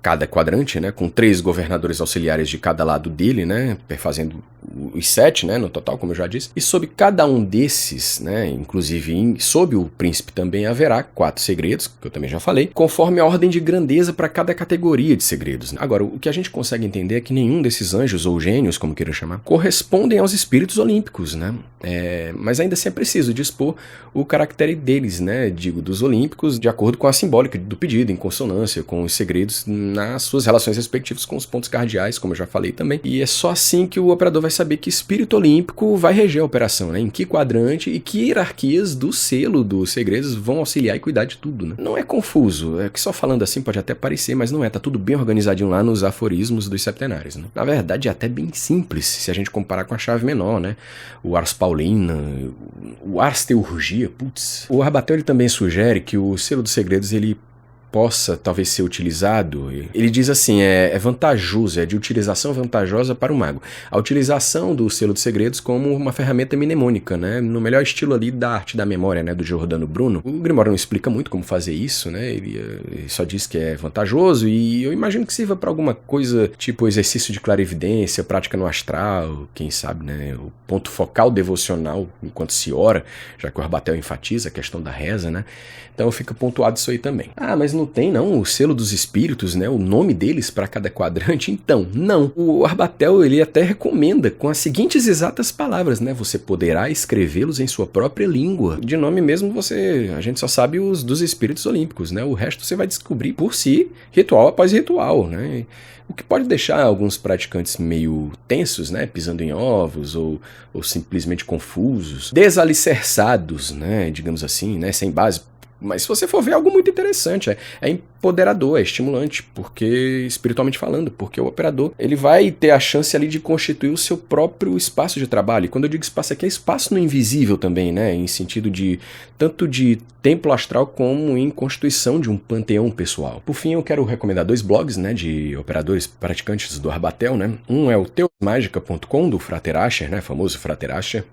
Speaker 1: cada quadrante, né, com 3 governadores auxiliares de cada lado dele, né, fazendo os 7, né, no total, como eu já disse. E sob cada um desses, né, inclusive sob o príncipe também haverá 4 segredos, que eu também já falei, conforme a ordem de grandeza para cada categoria de segredos. Agora, o que a gente consegue entender é que nenhum desses anjos ou gênios, como queiram chamar, correspondem aos espíritos olímpicos, né, mas ainda assim é preciso dispor o caractere deles, né, digo, dos olímpicos, de acordo com a simbólica do pedido, em consonância com os segredos nas suas relações respectivas com os pontos cardeais, como eu já falei também. E é só assim que o operador vai saber que espírito olímpico vai reger a operação, né? Em que quadrante e que hierarquias do selo dos segredos vão auxiliar e cuidar de tudo, né? Não é confuso, é que só falando assim pode até parecer, mas não é, tá tudo bem organizadinho lá nos aforismos dos septenários, né? Na verdade é até bem simples, se a gente comparar com a chave menor, né? O Ars Paulina, o Ars Teurgia, putz. O Arbatel ele também sugere que o selo dos segredos ele possa talvez ser utilizado, ele diz assim, é vantajoso, é de utilização vantajosa para o mago. A utilização do selo de segredos como uma ferramenta mnemônica, né, no melhor estilo ali da arte da memória, né, do Giordano Bruno. O Grimório não explica muito como fazer isso, né, ele só diz que é vantajoso e eu imagino que sirva para alguma coisa tipo exercício de clarividência, prática no astral, quem sabe, né, o ponto focal devocional enquanto se ora, já que o Arbatel enfatiza a questão da reza, né, então fica pontuado isso aí também. Mas não têm, não, o selo dos espíritos, né, o nome deles para cada quadrante. Então, não. O Arbatel, ele até recomenda com as seguintes exatas palavras, né, você poderá escrevê-los em sua própria língua. De nome mesmo, a gente só sabe os dos espíritos olímpicos, né, o resto você vai descobrir por si, ritual após ritual, né. O que pode deixar alguns praticantes meio tensos, né, pisando em ovos ou simplesmente confusos, desalicerçados, né, digamos assim, né, sem base. Mas se você for ver, é algo muito interessante, é empoderador, é estimulante, porque espiritualmente falando, porque o operador ele vai ter a chance ali de constituir o seu próprio espaço de trabalho. E quando eu digo espaço aqui, é espaço no invisível também, né, em sentido de tanto de templo astral como em constituição de um panteão pessoal. Por fim, eu quero recomendar 2 blogs, né, de operadores praticantes do Arbatel, né. Um é o teosmagica.com do Frater Asher, né, famoso Frater Asher.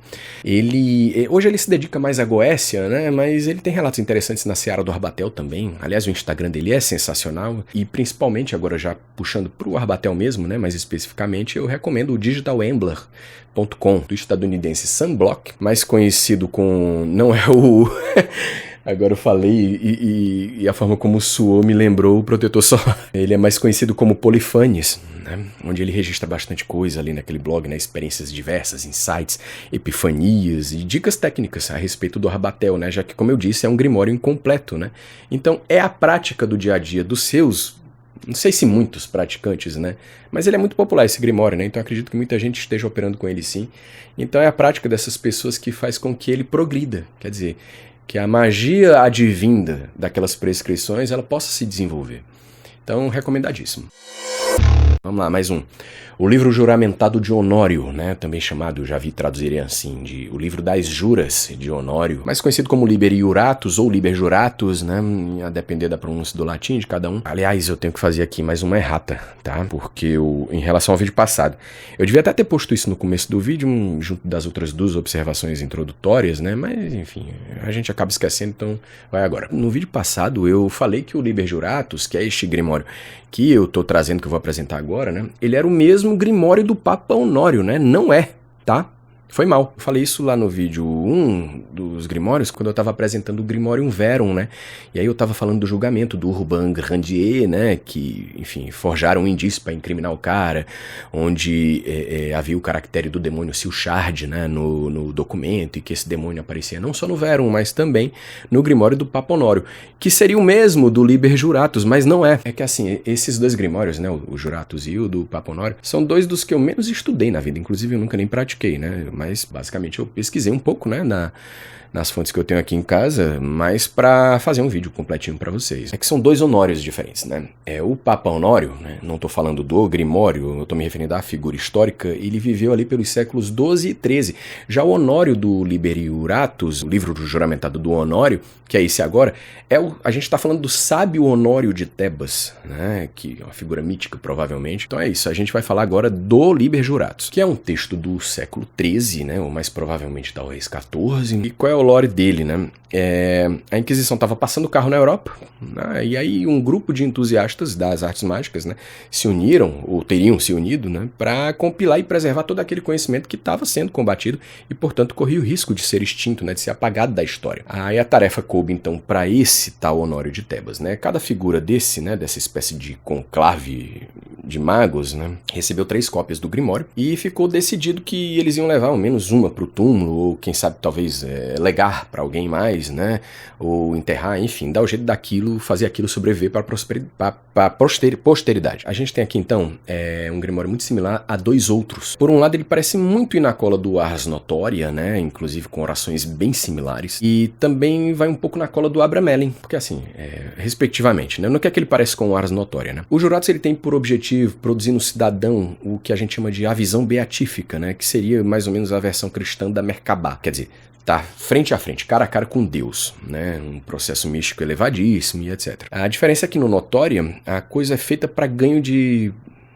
Speaker 1: Hoje ele se dedica mais à Goécia, né, mas ele tem relatos interessantes na seara do Arbatel também. Aliás, o Instagram dele é sensacional e principalmente agora já puxando pro Arbatel mesmo, né, mais especificamente, eu recomendo o digitalambler.com do estadunidense Sam Block, mais conhecido com... não é o... Agora eu falei e a forma como suou me lembrou o protetor solar. Ele é mais conhecido como Polifanes, né? Onde ele registra bastante coisa ali naquele blog, né? Experiências diversas, insights, epifanias e dicas técnicas a respeito do Arbatel, né? Já que, como eu disse, é um grimório incompleto, né? Então é a prática do dia a dia dos seus... não sei se muitos praticantes, né? Mas ele é muito popular, esse grimório, né? Então acredito que muita gente esteja operando com ele sim. Então é a prática dessas pessoas que faz com que ele progrida. Quer dizer, que a magia advinda daquelas prescrições ela possa se desenvolver. Então, recomendadíssimo. Vamos lá, mais um. O livro juramentado de Honório, né, também chamado, já vi traduzirem assim, de o livro das juras de Honório, mais conhecido como Liber Iuratus ou Liber Juratus, né, a depender da pronúncia do latim de cada um. Aliás, eu tenho que fazer aqui mais uma errata, tá, porque em relação ao vídeo passado, eu devia até ter posto isso no começo do vídeo, junto das outras 2 observações introdutórias, né, mas enfim, a gente acaba esquecendo, então vai agora. No vídeo passado eu falei que o Liber Juratus, que é este grimório que eu tô trazendo, que eu vou apresentar agora, né, ele era o mesmo grimório do Papa Honório, né? Não é, tá? Foi mal. Eu falei isso lá no vídeo 1 dos Grimórios, quando eu estava apresentando o Grimorium Verum, né? E aí eu estava falando do julgamento do Urbain Grandier, né? Que, enfim, forjaram um indício para incriminar o cara, onde havia o caractere do demônio Silchard, né? No documento, e que esse demônio aparecia não só no Verum, mas também no Grimório do Papa Honório, que seria o mesmo do Liber Juratus, mas não é. É que, assim, esses 2 Grimórios, né? O Juratus e o do Papa Honório, são 2 dos que eu menos estudei na vida, inclusive eu nunca nem pratiquei, né? Mas basicamente eu pesquisei um pouco, né, nas fontes que eu tenho aqui em casa, mas para fazer um vídeo completinho para vocês. É que são 2 Honórios diferentes, né? O Papa Honório, né, não tô falando do Grimório, eu tô me referindo à figura histórica, ele viveu ali pelos séculos 12 e 13. Já o Honório do Liber Iuratus, o livro juramentado do Honório, que é esse agora, a gente tá falando do sábio Honório de Tebas, né, que é uma figura mítica provavelmente. Então é isso, a gente vai falar agora do Liber Juratus, que é um texto do século 13, né, ou mais provavelmente talvez 14. E qual é o lore dele, né? A Inquisição estava passando o carro na Europa, né? E aí um grupo de entusiastas das artes mágicas, né, se uniram, ou teriam se unido, né, para compilar e preservar todo aquele conhecimento que estava sendo combatido e, portanto, corria o risco de ser extinto, né, de ser apagado da história. Aí a tarefa coube, então, para esse tal Honório de Tebas, né? Cada figura dessa espécie de conclave de magos, né, recebeu 3 cópias do Grimório e ficou decidido que eles iam levar ao menos uma para o túmulo, ou quem sabe talvez legar para alguém mais, né, ou enterrar, enfim, dar o jeito daquilo, fazer aquilo sobreviver para a posteridade. A gente tem aqui então um Grimório muito similar a 2 outros. Por um lado ele parece muito ir na cola do Ars Notoria, né, inclusive com orações bem similares, e também vai um pouco na cola do Abramelin, porque assim, respectivamente, né, no que é que ele parece com o Ars Notoria, né? O Juratus ele tem por objetivo produzir no cidadão o que a gente chama de a visão beatífica, né, que seria mais ou menos a versão cristã da Merkabah, quer dizer, tá frente a frente, cara a cara com Deus, né? Um processo místico elevadíssimo e etc. A diferença é que no Notoria, a coisa é feita para ganho de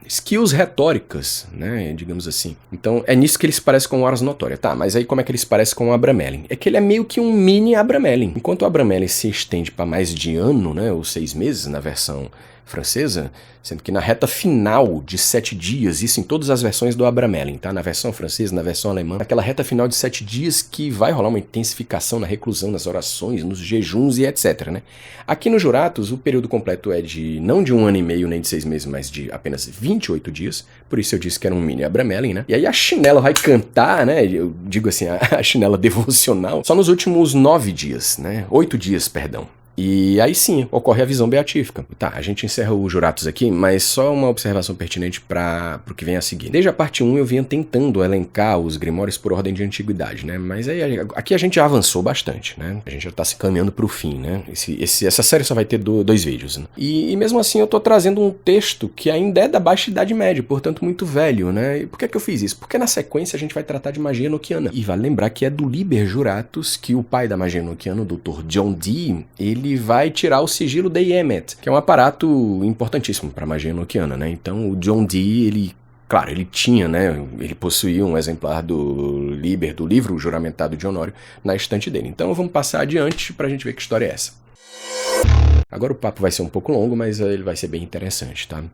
Speaker 1: skills retóricas, né? Digamos assim. Então, é nisso que ele se parece com o Ars Notoria. Tá, mas aí como é que ele se parece com o Abramelin? É que ele é meio que um mini Abramelin. Enquanto o Abramelin se estende para mais de ano, né? Ou 6 meses na versão francesa, sendo que na reta final de 7 dias, isso em todas as versões do Abramelin, tá? Na versão francesa, na versão alemã, aquela reta final de 7 dias que vai rolar uma intensificação na reclusão, nas orações, nos jejuns e etc, né? Aqui no Juratos, o período completo é não de 1 ano e meio, nem de 6 meses, mas de apenas 28 dias, por isso eu disse que era um mini Abramelin, né? E aí a chinela vai cantar, né? Eu digo assim, a chinela devocional, só nos últimos 9 dias, né? 8 dias, perdão. E aí sim, ocorre a visão beatífica. Tá, a gente encerra o Juratos aqui, mas só uma observação pertinente para o que vem a seguir. Desde a parte 1 eu vinha tentando elencar os grimórios por ordem de antiguidade, né? Mas aí aqui a gente já avançou bastante, né? A gente já tá se caminhando pro fim, né? Essa série só vai ter 2 vídeos, né? E mesmo assim eu tô trazendo um texto que ainda é da Baixa Idade Média, portanto muito velho, né? E por que eu fiz isso? Porque na sequência a gente vai tratar de magia enoquiana. E vale lembrar que é do Liber Juratus que o pai da magia enoquiana, o Dr. John Dee, ele vai tirar o sigilo de Emmet, que é um aparato importantíssimo para magia enoquiana, né? Então o John Dee, claro, ele tinha, né? Ele possuía um exemplar do Liber, do livro juramentado de Honório, na estante dele. Então vamos passar adiante pra gente ver que história é essa. Agora o papo vai ser um pouco longo, mas ele vai ser bem interessante, tá?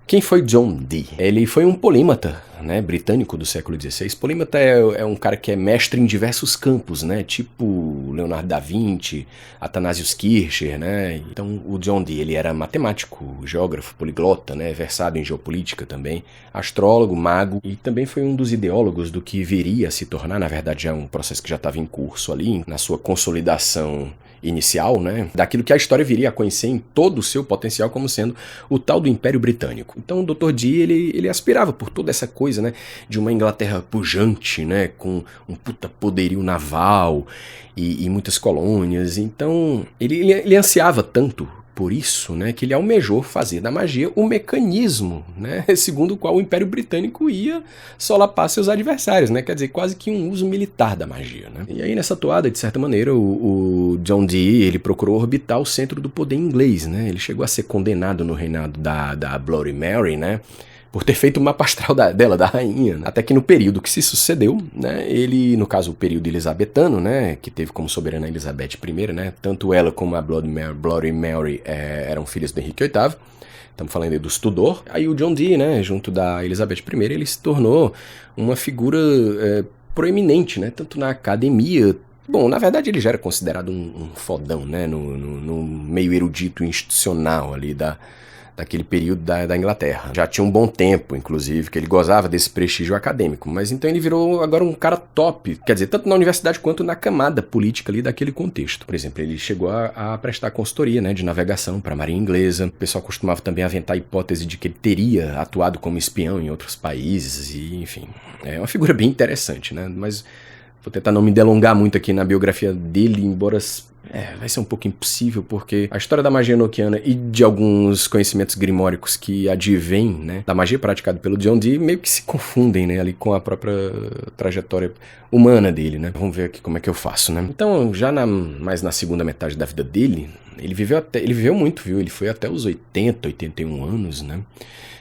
Speaker 1: Quem foi John Dee? Ele foi um polímata, né, britânico do século XVI. Polímata é um cara que é mestre em diversos campos, né, tipo Leonardo da Vinci, Athanasius Kircher, né. Então o John Dee, ele era matemático, geógrafo, poliglota, né, versado em geopolítica também, astrólogo, mago, e também foi um dos ideólogos do que viria a se tornar, na verdade é um processo que já estava em curso ali, na sua consolidação inicial, né, daquilo que a história viria a conhecer em todo o seu potencial como sendo o tal do Império Britânico. Então o Dr. Dee, ele aspirava por toda essa coisa, né, de uma Inglaterra pujante, né, com um puta poderio naval e muitas colônias. Então ele ansiava tanto por isso, né, que ele almejou fazer da magia o mecanismo, né, segundo o qual o Império Britânico ia solapar seus adversários, né, quer dizer, quase que um uso militar da magia, né. E aí nessa toada, de certa maneira, o John Dee, ele procurou orbitar o centro do poder inglês, né, ele chegou a ser condenado no reinado da Bloody Mary, né, por ter feito o mapa astral da rainha, né? Até que no período que se sucedeu, né, ele, no caso o período elisabetano, né, que teve como soberana Elizabeth I, né, tanto ela como a Bloody Mary eram filhas do Henrique VIII, estamos falando aí dos Tudor. Aí o John Dee, né, junto da Elizabeth I, ele se tornou uma figura proeminente, né, tanto na academia. Bom, na verdade ele já era considerado um fodão, né, no meio erudito institucional ali daquele período da Inglaterra. Já tinha um bom tempo, inclusive, que ele gozava desse prestígio acadêmico, mas então ele virou agora um cara top, quer dizer, tanto na universidade quanto na camada política ali daquele contexto. Por exemplo, ele chegou a prestar consultoria, né, de navegação para a Marinha Inglesa. O pessoal costumava também aventar a hipótese de que ele teria atuado como espião em outros países e, enfim, é uma figura bem interessante, né, mas vou tentar não me delongar muito aqui na biografia dele, embora vai ser um pouco impossível, porque a história da magia enoquiana e de alguns conhecimentos grimóricos que advêm, né, da magia praticada pelo John Dee meio que se confundem, né, ali com a própria trajetória humana dele, né. Vamos ver aqui como é que eu faço, né. Então, já mais na segunda metade da vida dele, ele viveu muito, viu? Ele foi até os 80, 81 anos, né.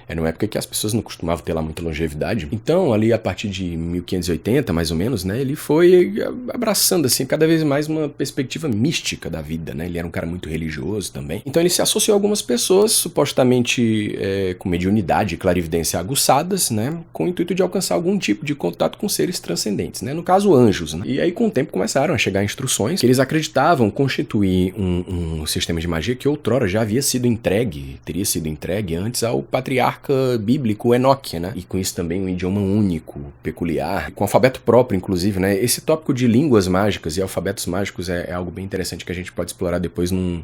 Speaker 1: Era uma época que as pessoas não costumavam ter lá muita longevidade. Então, ali a partir de 1580, mais ou menos, né, ele foi abraçando, assim, cada vez mais uma perspectiva mística da vida, né? Ele era um cara muito religioso também. Então ele se associou a algumas pessoas, supostamente com mediunidade e clarividência aguçadas, né, com o intuito de alcançar algum tipo de contato com seres transcendentes, né? No caso, anjos, né? E aí, com o tempo, começaram a chegar instruções que eles acreditavam constituir um sistema de magia que outrora já havia sido entregue, teria sido entregue antes ao patriarca bíblico Enoque, né? E com isso também um idioma único, peculiar, com alfabeto próprio, inclusive, né? Esse tópico de línguas mágicas e alfabetos mágicos é algo bem interessante que a gente pode explorar depois num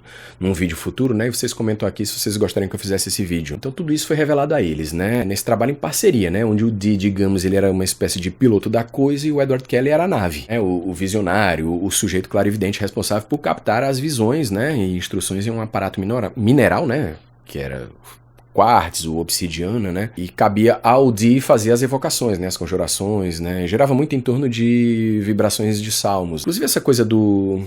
Speaker 1: vídeo futuro, né? E vocês comentam aqui se vocês gostariam que eu fizesse esse vídeo. Então tudo isso foi revelado a eles, né? Nesse trabalho em parceria, né? Onde o Dee, digamos, ele era uma espécie de piloto da coisa e o Edward Kelly era a nave, né? O visionário, o sujeito clarividente responsável por captar as visões, né? E instruções em um aparato mineral, né? Que era quartzo, obsidiana, né? E cabia ao Dee fazer as evocações, né? As conjurações, né? Gerava muito em torno de vibrações de salmos. Inclusive essa coisa do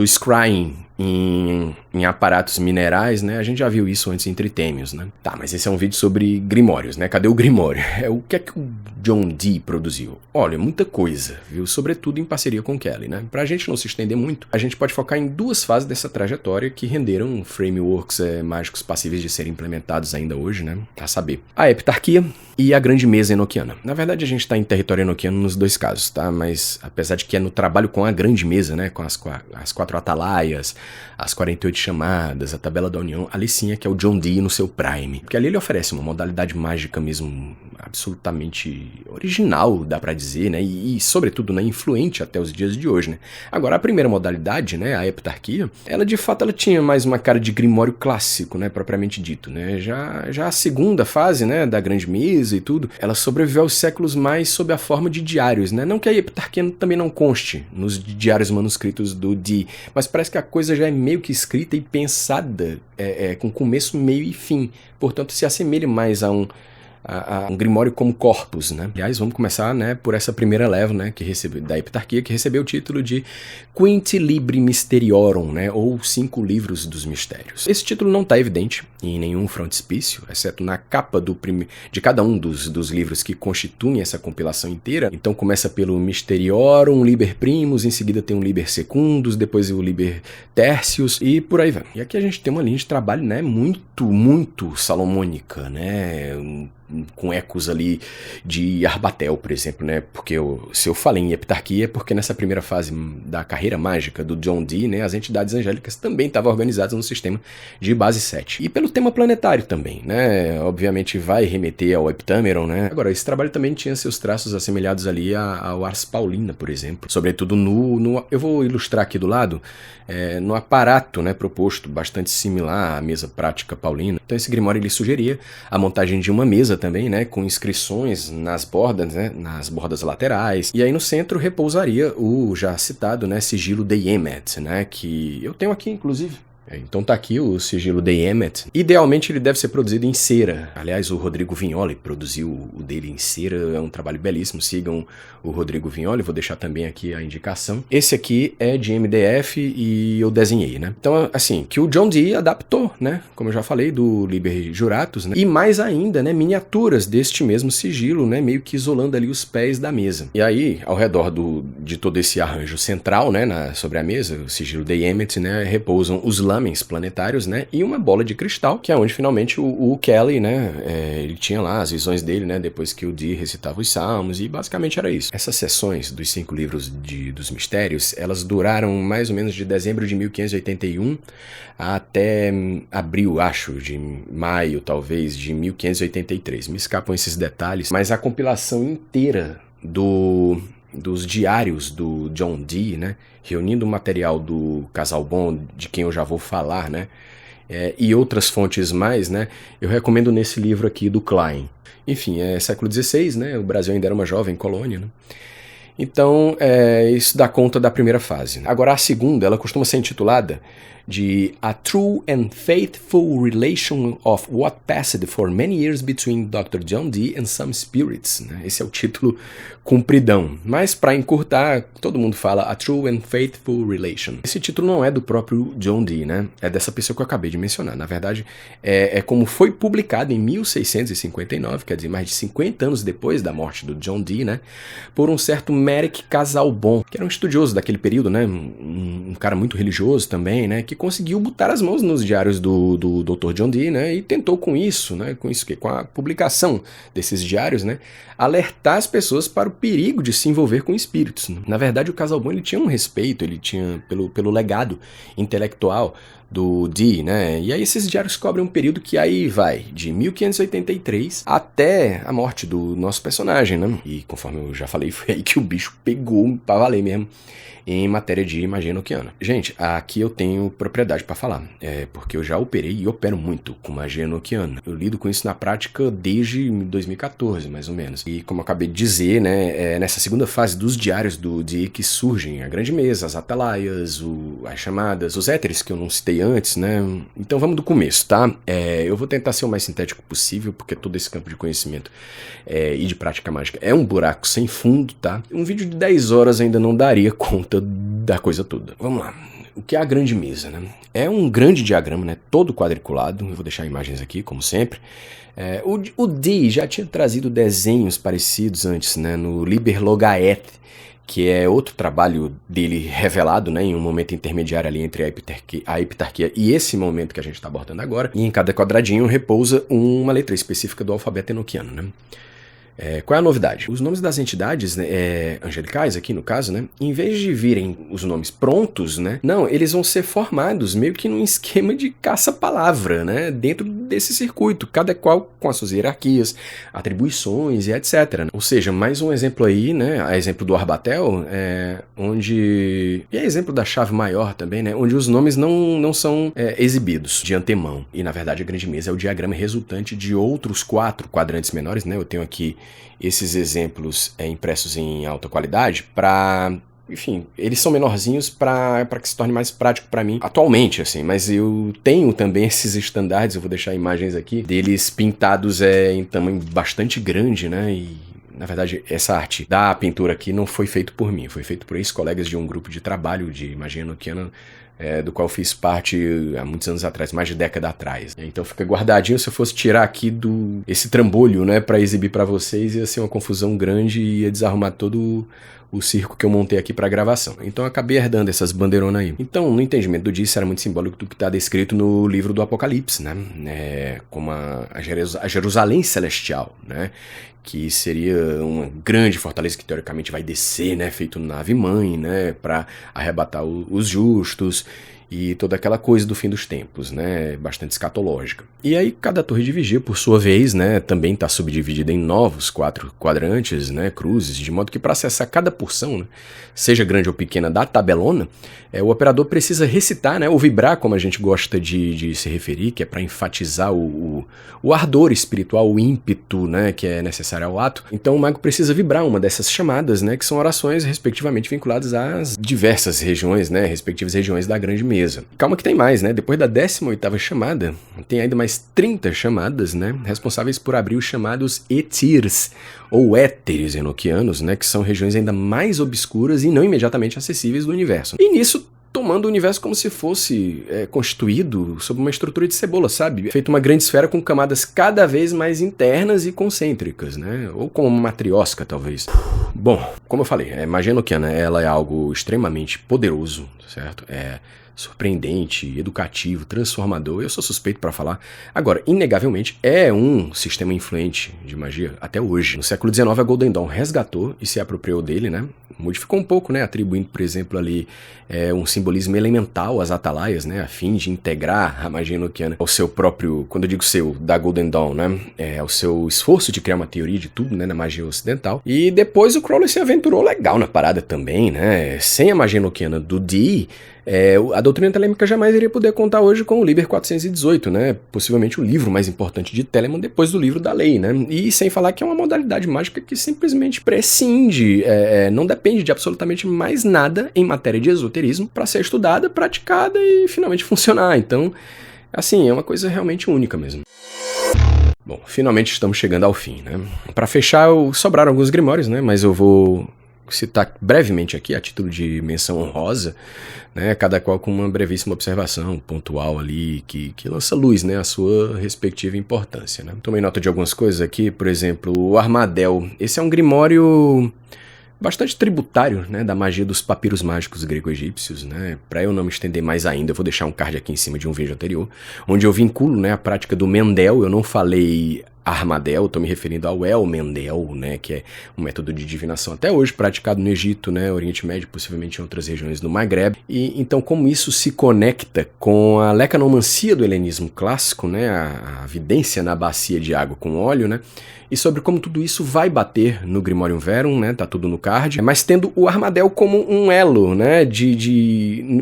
Speaker 1: scrying, em aparatos minerais, né? A gente já viu isso antes em Tritêmios, né? Tá, mas esse é um vídeo sobre grimórios, né? Cadê o grimório? O que é que o John Dee produziu? Olha, muita coisa, viu? Sobretudo em parceria com Kelly, né? Pra gente não se estender muito, a gente pode focar em duas fases dessa trajetória que renderam frameworks mágicos passíveis de serem implementados ainda hoje, né? A saber, a Heptarquia e a Grande Mesa Enoquiana. Na verdade, a gente está em território enoquiano nos dois casos, tá? Mas apesar de que é no trabalho com a Grande Mesa, né? Com as 4 atalaias, as 48 chamadas, a tabela da união, ali sim é que é o John Dee no seu prime. Porque ali ele oferece uma modalidade mágica mesmo absolutamente original, dá pra dizer, né? E sobretudo, né, influente até os dias de hoje, né? Agora, a primeira modalidade, né, a Heptarquia, ela de fato ela tinha mais uma cara de grimório clássico, né, propriamente dito, né? Já a segunda fase, né, da Grande Mesa e tudo, ela sobreviveu aos séculos mais sob a forma de diários, né? Não que a Heptarquia também não conste nos diários manuscritos do Dee, mas parece que a coisa já é meio que escrita e pensada com começo, meio e fim. Portanto, se assemelha mais a um grimório como corpus, né? Aliás, vamos começar, né, por essa primeira leva, né, da Heptarquia, que recebeu o título de Quinti Libri Mysteriorum, né, ou 5 livros dos mistérios. Esse título não está evidente em nenhum frontispício, exceto na capa de cada um dos livros que constituem essa compilação inteira. Então começa pelo Mysteriorum, Liber Primus, em seguida tem o Liber Secundus, depois o Liber Tertius e por aí vai. E aqui a gente tem uma linha de trabalho, né, muito salomônica, né, com ecos ali de Arbatel, por exemplo, né? Porque se eu falei em Heptarquia é porque nessa primeira fase da carreira mágica do John Dee, né, as entidades angélicas também estavam organizadas no sistema de base 7. E pelo tema planetário também, né? Obviamente vai remeter ao Heptameron, né? Agora, esse trabalho também tinha seus traços assemelhados ali ao Ars Paulina, por exemplo. Sobretudo eu vou ilustrar aqui do lado, no aparato, né, proposto, bastante similar à mesa prática paulina. Então esse grimório ele sugeria a montagem de uma mesa também, né, com inscrições nas bordas, né, nas bordas laterais. E aí no centro repousaria o já citado, né, sigilo de Emmet, né, que eu tenho aqui inclusive. Então tá aqui o sigilo de Emmet. Idealmente ele deve ser produzido em cera. Aliás, o Rodrigo Vignoli produziu o dele em cera. É um trabalho belíssimo. Sigam o Rodrigo Vignoli. Vou deixar também aqui a indicação. Esse aqui é de MDF e eu desenhei, né? Então, assim, que o John Dee adaptou, né? Como eu já falei, do Liber Juratus, né? E mais ainda, né? Miniaturas deste mesmo sigilo, né? Meio que isolando ali os pés da mesa. E aí, ao redor de todo esse arranjo central, né? Sobre a mesa, o sigilo de Emmet, né? Repousam os planetários, né, e uma bola de cristal, que é onde finalmente o Kelly, né, ele tinha lá as visões dele, né, depois que o Dee recitava os salmos, e basicamente era isso. Essas sessões dos 5 livros dos mistérios, elas duraram mais ou menos de dezembro de 1581 até abril, acho, de maio, talvez, de 1583. Me escapam esses detalhes, mas a compilação inteira dos diários do John Dee, né, reunindo o material do Casaubon, de quem eu já vou falar, né, e outras fontes mais, né, eu recomendo nesse livro aqui do Klein. Enfim, é século XVI, né, o Brasil ainda era uma jovem colônia, né. Então, isso dá conta da primeira fase. Agora, a segunda, ela costuma ser intitulada de A True and Faithful Relation of What Passed for Many Years Between Dr. John Dee and Some Spirits, né? Esse é o título compridão, mas para encurtar, todo mundo fala A True and Faithful Relation. Esse título não é do próprio John Dee, né? É dessa pessoa que eu acabei de mencionar. Na verdade, é como foi publicado em 1659, quer dizer, mais de 50 anos depois da morte do John Dee, né? Por um certo Merrick Casaubon, que era um estudioso daquele período, né? Um cara muito religioso também, né? Que conseguiu botar as mãos nos diários do Dr. John Dee, né? E tentou com isso, né? Com a publicação desses diários, né? Alertar as pessoas para o perigo de se envolver com espíritos. Na verdade, o Casaubon ele tinha um respeito, ele tinha pelo legado intelectual do Dee, né? E aí esses diários cobrem um período que aí vai de 1583 até a morte do nosso personagem, né? E conforme eu já falei, foi aí que o bicho pegou pra valer mesmo em matéria de magia enoquiana. Gente, aqui eu tenho propriedade para falar, porque eu já operei e opero muito com magia enoquiana. Eu lido com isso na prática desde 2014, mais ou menos. E como eu acabei de dizer, né, nessa segunda fase dos diários do Dee que surgem a Grande Mesa, as Atalaias, as chamadas, os éteres que eu não citei antes, né? Então vamos do começo, tá? Eu vou tentar ser o mais sintético possível, porque todo esse campo de conhecimento e de prática mágica é um buraco sem fundo, tá? Um vídeo de 10 horas ainda não daria conta da coisa toda. Vamos lá. o que é a grande mesa, né? É um grande diagrama, né? Todo quadriculado. Eu vou deixar imagens aqui, como sempre. O Dee já tinha trazido desenhos parecidos antes, né? No Liber Logaeth, que é outro trabalho dele revelado, né, em um momento intermediário ali entre a epitarquia e esse momento que a gente está abordando agora. E em cada quadradinho repousa uma letra específica do alfabeto enoquiano, né? Qual é a novidade? Os nomes das entidades, né, angelicais, aqui no caso, né, em vez de virem os nomes prontos, né, não, eles vão ser formados meio que num esquema de caça-palavra, né, dentro desse circuito, cada qual com as suas hierarquias, atribuições e etc. Né? Ou seja, mais um exemplo aí, né, a exemplo do Arbatel, onde... E é exemplo da chave maior também, né, onde os nomes não são exibidos de antemão. E, na verdade, a grande mesa é o diagrama resultante de outros 4 quadrantes menores, né, eu tenho aqui esses exemplos impressos em alta qualidade para... Enfim, eles são menorzinhos para que se torne mais prático para mim atualmente, assim. Mas eu tenho também esses estandartes, eu vou deixar imagens aqui, deles pintados em tamanho bastante grande, né? E, na verdade, essa arte da pintura aqui não foi feito por mim, foi feito por ex-colegas de um grupo de trabalho de magia enoquiana, do qual fiz parte há muitos anos atrás, mais de década atrás. Então fica guardadinho. Se eu fosse tirar aqui esse trambolho, né, para exibir para vocês, ia ser uma confusão grande e ia desarrumar todo o circo que eu montei aqui para gravação. Então eu acabei herdando essas bandeironas aí. Então, no entendimento do Dee, isso era muito simbólico do que está descrito no livro do Apocalipse, né? Como a Jerusalém Celestial, né? Que seria uma grande fortaleza que teoricamente vai descer, né? Feito nave-mãe, né? Para arrebatar os justos e toda aquela coisa do fim dos tempos, né, bastante escatológica. E aí cada torre de vigia, por sua vez, né, também está subdividida em novos 4 quadrantes, né, cruzes, de modo que para acessar cada porção, né, seja grande ou pequena, da tabelona, o operador precisa recitar, né, ou vibrar, como a gente gosta de se referir, que é para enfatizar o ardor espiritual, o ímpeto, né, que é necessário ao ato. Então o mago precisa vibrar uma dessas chamadas, né, que são orações respectivamente vinculadas às diversas regiões, né, respectivas regiões da grande mesa. Calma que tem mais, né? Depois da 18ª chamada, tem ainda mais 30 chamadas, né? Responsáveis por abrir os chamados Etirs, ou éteres enoquianos, né? Que são regiões ainda mais obscuras e não imediatamente acessíveis do universo. E nisso, tomando o universo como se fosse constituído sob uma estrutura de cebola, sabe? Feito uma grande esfera com camadas cada vez mais internas e concêntricas, né? Ou como uma matriosca, talvez. Bom, como eu falei, a magia enoquiana, ela é algo extremamente poderoso, certo? Surpreendente, educativo, transformador, eu sou suspeito para falar. Agora, inegavelmente, é um sistema influente de magia até hoje. No século XIX, a Golden Dawn resgatou e se apropriou dele, né? Modificou um pouco, né? Atribuindo, por exemplo, ali um simbolismo elemental às atalaias, né? A fim de integrar a magia enoquiana ao seu próprio, quando eu digo seu, da Golden Dawn, né? Ao seu esforço de criar uma teoria de tudo, né? Na magia ocidental. E depois o Crowley se aventurou legal na parada também, né? Sem a magia enoquiana do Dee, a doutrina telêmica jamais iria poder contar hoje com o Liber 418, né? Possivelmente o livro mais importante de Telemann depois do livro da lei, né? E sem falar que é uma modalidade mágica que simplesmente prescinde, não depende de absolutamente mais nada em matéria de esoterismo para ser estudada, praticada e finalmente funcionar. Então, assim, é uma coisa realmente única mesmo. Bom, finalmente estamos chegando ao fim, né? Para fechar, sobraram alguns grimórios, né? Mas eu vou citar brevemente aqui, a título de menção honrosa, né, cada qual com uma brevíssima observação pontual ali, que lança luz, né, a sua respectiva importância. Né. Tomei nota de algumas coisas aqui, por exemplo, o Armadel. Esse é um grimório bastante tributário, né, da magia dos papiros mágicos grego-egípcios, né. Para eu não me estender mais ainda, eu vou deixar um card aqui em cima de um vídeo anterior, onde eu vinculo, né, a prática do Mendel. Eu não falei Armadel, estou me referindo ao El Mendel, né, que é um método de divinação até hoje praticado no Egito, né, Oriente Médio, possivelmente em outras regiões do Maghreb. E então, como isso se conecta com a lecanomancia do helenismo clássico, né, a vidência na bacia de água com óleo, né, e sobre como tudo isso vai bater no Grimorium Verum, né, tá tudo no card, mas tendo o Armadel como um elo, né,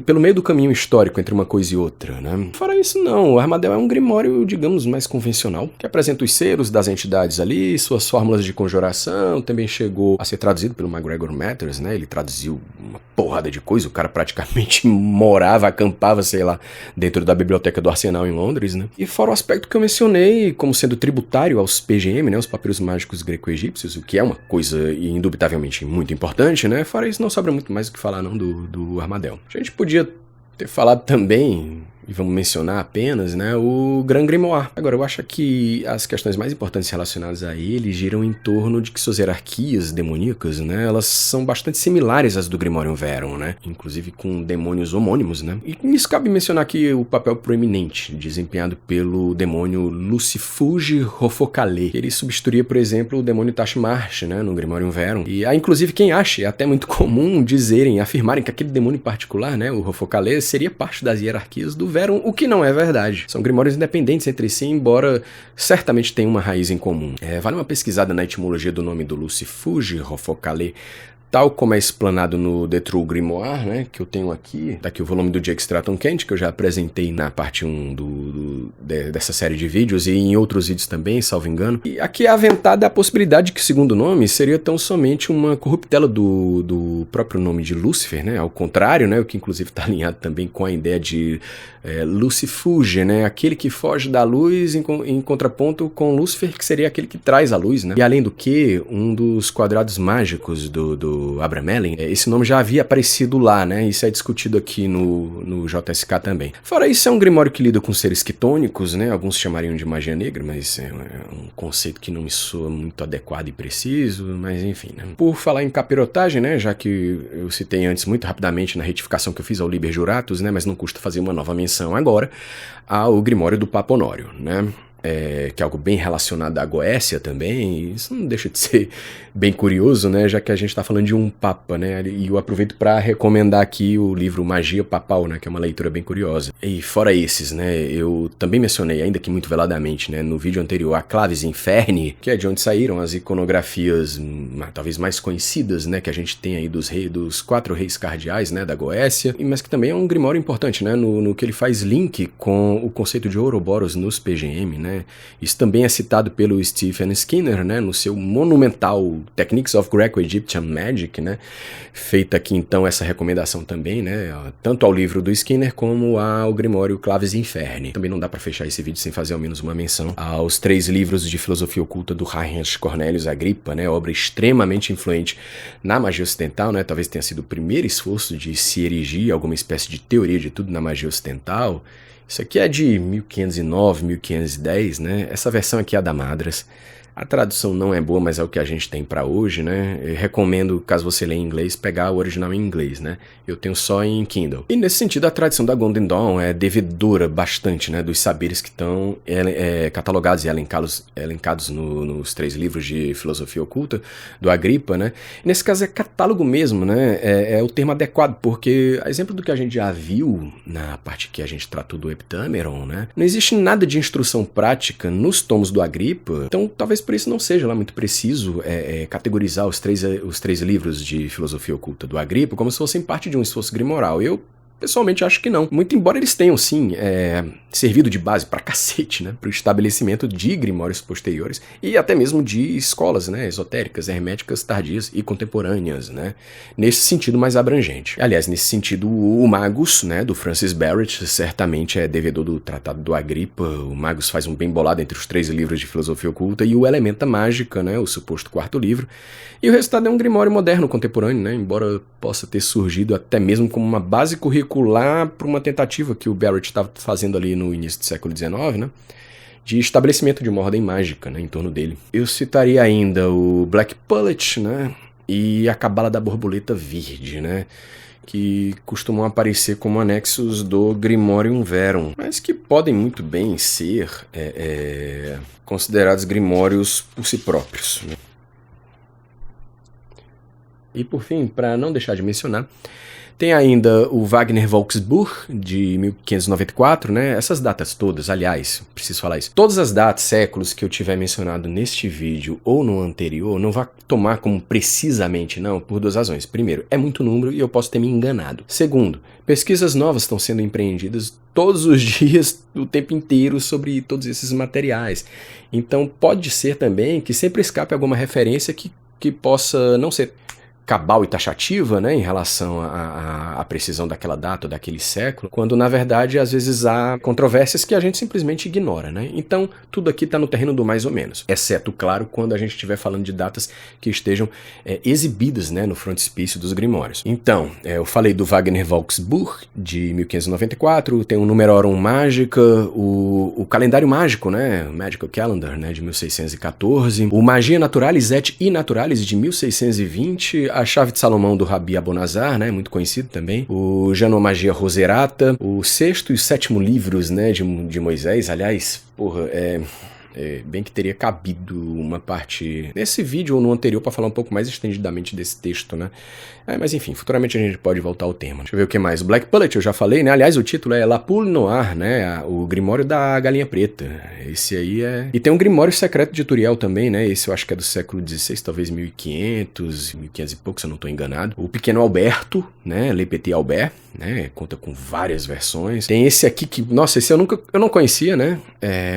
Speaker 1: pelo meio do caminho histórico entre uma coisa e outra, né. Fora isso, não, o Armadel é um grimório, digamos, mais convencional, que apresenta os seres das entidades ali, suas fórmulas de conjuração, também chegou a ser traduzido pelo MacGregor Matters, né, ele traduziu uma porrada de coisa, o cara praticamente morava, acampava, sei lá, dentro da biblioteca do Arsenal em Londres, né. E fora o aspecto que eu mencionei como sendo tributário aos PGM, né, os papiros mágicos greco-egípcios, o que é uma coisa indubitavelmente muito importante, né? Fora isso, não sobra muito mais o que falar não do Armadel. A gente podia ter falado também, e vamos mencionar apenas, né, o Grand Grimoire. Agora, eu acho que as questões mais importantes relacionadas a ele giram em torno de que suas hierarquias demoníacas, né, elas são bastante similares às do Grimorium Verum, né, inclusive com demônios homônimos, né. E nisso cabe mencionar aqui o papel proeminente desempenhado pelo demônio Lucifuge Rofocale, que ele substituiria, por exemplo, o demônio Tashmarsh, né, no Grimorium Verum. E há inclusive quem ache, é até muito comum afirmarem que aquele demônio em particular, né, o Rofocale, seria parte das hierarquias do Verum, o que não é verdade. São grimórios independentes entre si, embora certamente tenham uma raiz em comum. Vale uma pesquisada na etimologia do nome do Lucifuge Rofocale, tal como é explanado no The True Grimoire, né, que eu tenho aqui, daqui o volume do Jake Stratton Kent, que eu já apresentei na parte 1 dessa série de vídeos e em outros vídeos também, salvo engano. E aqui é aventada a possibilidade de que, segundo o nome, seria tão somente uma corruptela do próprio nome de Lúcifer, né, ao contrário, né, o que inclusive está alinhado também com a ideia de Lucifuge, né, aquele que foge da luz em contraponto com Lúcifer, que seria aquele que traz a luz, né. E além do que, um dos quadrados mágicos do Abraham Ellen, esse nome já havia aparecido lá, né? Isso é discutido aqui no JSK também. Fora isso, é um grimório que lida com seres quitônicos, né? Alguns chamariam de magia negra, mas é um conceito que não me soa muito adequado e preciso, mas enfim, né? Por falar em capirotagem, né? Já que eu citei antes muito rapidamente na retificação que eu fiz ao Liber Juratus, né? Mas não custa fazer uma nova menção agora ao grimório do Papa Honório, né? Que é algo bem relacionado à Goécia também, e isso não deixa de ser bem curioso, né, já que a gente está falando de um papa, né, e eu aproveito para recomendar aqui o livro Magia Papal, né, que é uma leitura bem curiosa. E fora esses, né, eu também mencionei, ainda que muito veladamente, né, no vídeo anterior, a Clavis Inferni, que é de onde saíram as iconografias talvez mais conhecidas, né, que a gente tem aí dos 4 reis cardeais, né, da Goécia, mas que também é um grimório importante, né, no que ele faz link com o conceito de Ouroboros nos PGM, né. Isso também é citado pelo Stephen Skinner, né, no seu monumental Techniques of Greco-Egyptian Magic, né, feita aqui então essa recomendação também, né, tanto ao livro do Skinner como ao Grimório Clavis Inferni. Também não dá para fechar esse vídeo sem fazer ao menos uma menção aos 3 livros de filosofia oculta do Heinrich Cornelius Agrippa, né, obra extremamente influente na magia ocidental, né, talvez tenha sido o primeiro esforço de se erigir alguma espécie de teoria de tudo na magia ocidental. Isso aqui é de 1509, 1510, né? Essa versão aqui é a da Madras. A tradução não é boa, mas é o que a gente tem para hoje, né? Eu recomendo, caso você leia em inglês, pegar o original em inglês, né? Eu tenho só em Kindle. E nesse sentido, a tradição da Golden Dawn é devedora bastante, né, dos saberes que estão catalogados e elencados nos 3 livros de filosofia oculta do Agrippa, né? E nesse caso é catálogo mesmo, né? É o termo adequado, porque, a exemplo do que a gente já viu na parte que a gente tratou do Heptameron, né? Não existe nada de instrução prática nos tomos do Agrippa, então talvez por isso não seja lá muito preciso categorizar os três livros de filosofia oculta do Agrippa como se fossem parte de um esforço grimoral. Eu pessoalmente acho que não. Muito embora eles tenham, sim, servido de base pra cacete, né, pro estabelecimento de grimórios posteriores e até mesmo de escolas, né, esotéricas, herméticas, tardias e contemporâneas, né, nesse sentido mais abrangente. Aliás, nesse sentido, o Magus, né, do Francis Barrett, certamente é devedor do Tratado do Agrippa. O Magus faz um bem bolado entre os 3 livros de filosofia oculta e o Elementa Mágica, né, o suposto 4º livro. E o resultado é um grimório moderno, contemporâneo, né, embora possa ter surgido até mesmo como uma base curricular para uma tentativa que o Barrett estava fazendo ali no início do século XIX, né, de estabelecimento de uma ordem mágica, né, em torno dele. Eu citaria ainda o Black Pullet, né, e a Cabala da Borboleta Verde, né, que costumam aparecer como anexos do Grimorium Verum, mas que podem muito bem ser considerados grimórios por si próprios, né. E por fim, para não deixar de mencionar, tem ainda o Wagner Volksbuch, de 1594, né? Essas datas todas, aliás, preciso falar isso. Todas as datas, séculos que eu tiver mencionado neste vídeo ou no anterior, não vá tomar como precisamente não, por 2 razões. Primeiro, é muito número e eu posso ter me enganado. Segundo, pesquisas novas estão sendo empreendidas todos os dias, o tempo inteiro, sobre todos esses materiais. Então pode ser também que sempre escape alguma referência que possa não ser cabal e taxativa, né, em relação à precisão daquela data ou daquele século, quando na verdade às vezes há controvérsias que a gente simplesmente ignora, né? Então tudo aqui está no terreno do mais ou menos, exceto, claro, quando a gente estiver falando de datas que estejam exibidas, né, no frontispício dos grimórios. Então, eu falei do Wagner Volksbuch, de 1594, tem o Numerorum Magica, o calendário mágico, né, Magical Calendar, né, de 1614, o Magia Naturalis et Innaturalis, de 1620, a Chave de Salomão do Rabi Abonazar, né, muito conhecido também, o Janomagia Roserata, o sexto e o sétimo livros, né, de Moisés. Aliás, porra, bem que teria cabido uma parte nesse vídeo ou no anterior para falar um pouco mais estendidamente desse texto, né? Mas enfim, futuramente a gente pode voltar ao tema. Deixa eu ver o que mais. O Black Pullet eu já falei, né? Aliás, o título é La Poule Noire, né? O Grimório da Galinha Preta. Esse aí é... E tem um Grimório Secreto de Turiel também, né? Esse eu acho que é do século XVI, talvez 1500 e pouco, se eu não estou enganado. O Pequeno Alberto, né? Le Petit Albert, né? Conta com várias versões. Tem esse aqui que... Nossa, esse eu não conhecia, né?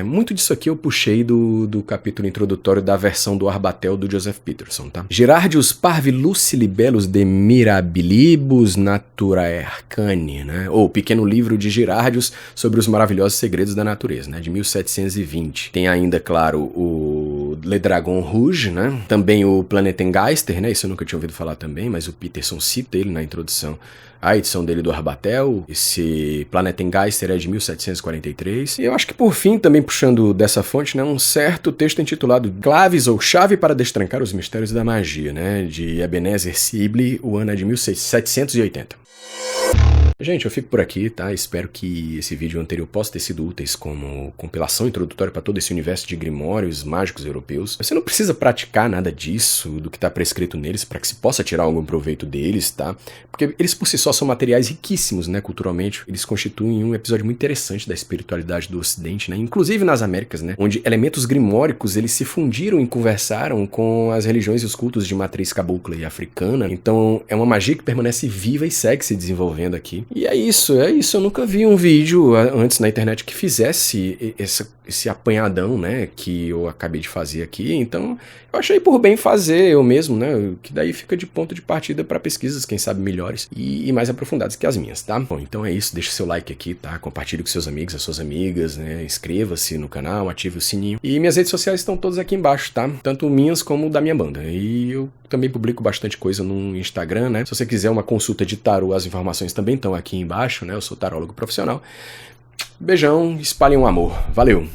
Speaker 1: Muito disso aqui eu puxei do capítulo introdutório da versão do Arbatel do Joseph Peterson, tá? Girardius Parvi Lucilibellus de Mirabilibus Naturae Arcani, né? Ou Pequeno Livro de Girardius sobre os maravilhosos segredos da natureza, né? De 1720. Tem ainda, claro, o Le Dragon Rouge, né? Também o Planetengeister, né? Isso eu nunca tinha ouvido falar também, mas o Peterson cita ele na introdução. A edição dele do Arbatel, esse Planetengeister é de 1743. E eu acho que por fim, também puxando dessa fonte, né, um certo texto intitulado Claves ou Chave para Destrancar os Mistérios da Magia, né, de Ebenezer Sibley, o ano é de 1780. Gente, eu fico por aqui, tá? Espero que esse vídeo anterior possa ter sido úteis como compilação introdutória para todo esse universo de grimórios mágicos europeus. Você não precisa praticar nada disso, do que está prescrito neles, para que se possa tirar algum proveito deles, tá? Porque eles por si só são materiais riquíssimos, né, culturalmente. Eles constituem um episódio muito interessante da espiritualidade do Ocidente, né? Inclusive nas Américas, né? Onde elementos grimóricos, eles se fundiram e conversaram com as religiões e os cultos de matriz cabocla e africana. Então, é uma magia que permanece viva e segue se desenvolvendo aqui. E é isso. Eu nunca vi um vídeo antes na internet que fizesse esse apanhadão, né, que eu acabei de fazer aqui. Então, eu achei por bem fazer eu mesmo, né, que daí fica de ponto de partida para pesquisas, quem sabe melhores e mais aprofundadas que as minhas, tá? Bom, então é isso. Deixa seu like aqui, tá? Compartilhe com seus amigos, as suas amigas, né? Inscreva-se no canal, ative o sininho. E minhas redes sociais estão todas aqui embaixo, tá? Tanto minhas como da minha banda. E eu também publico bastante coisa no Instagram, né? Se você quiser uma consulta de tarô, as informações também estão aqui embaixo, né? Eu sou tarólogo profissional. Beijão, espalhem um amor. Valeu!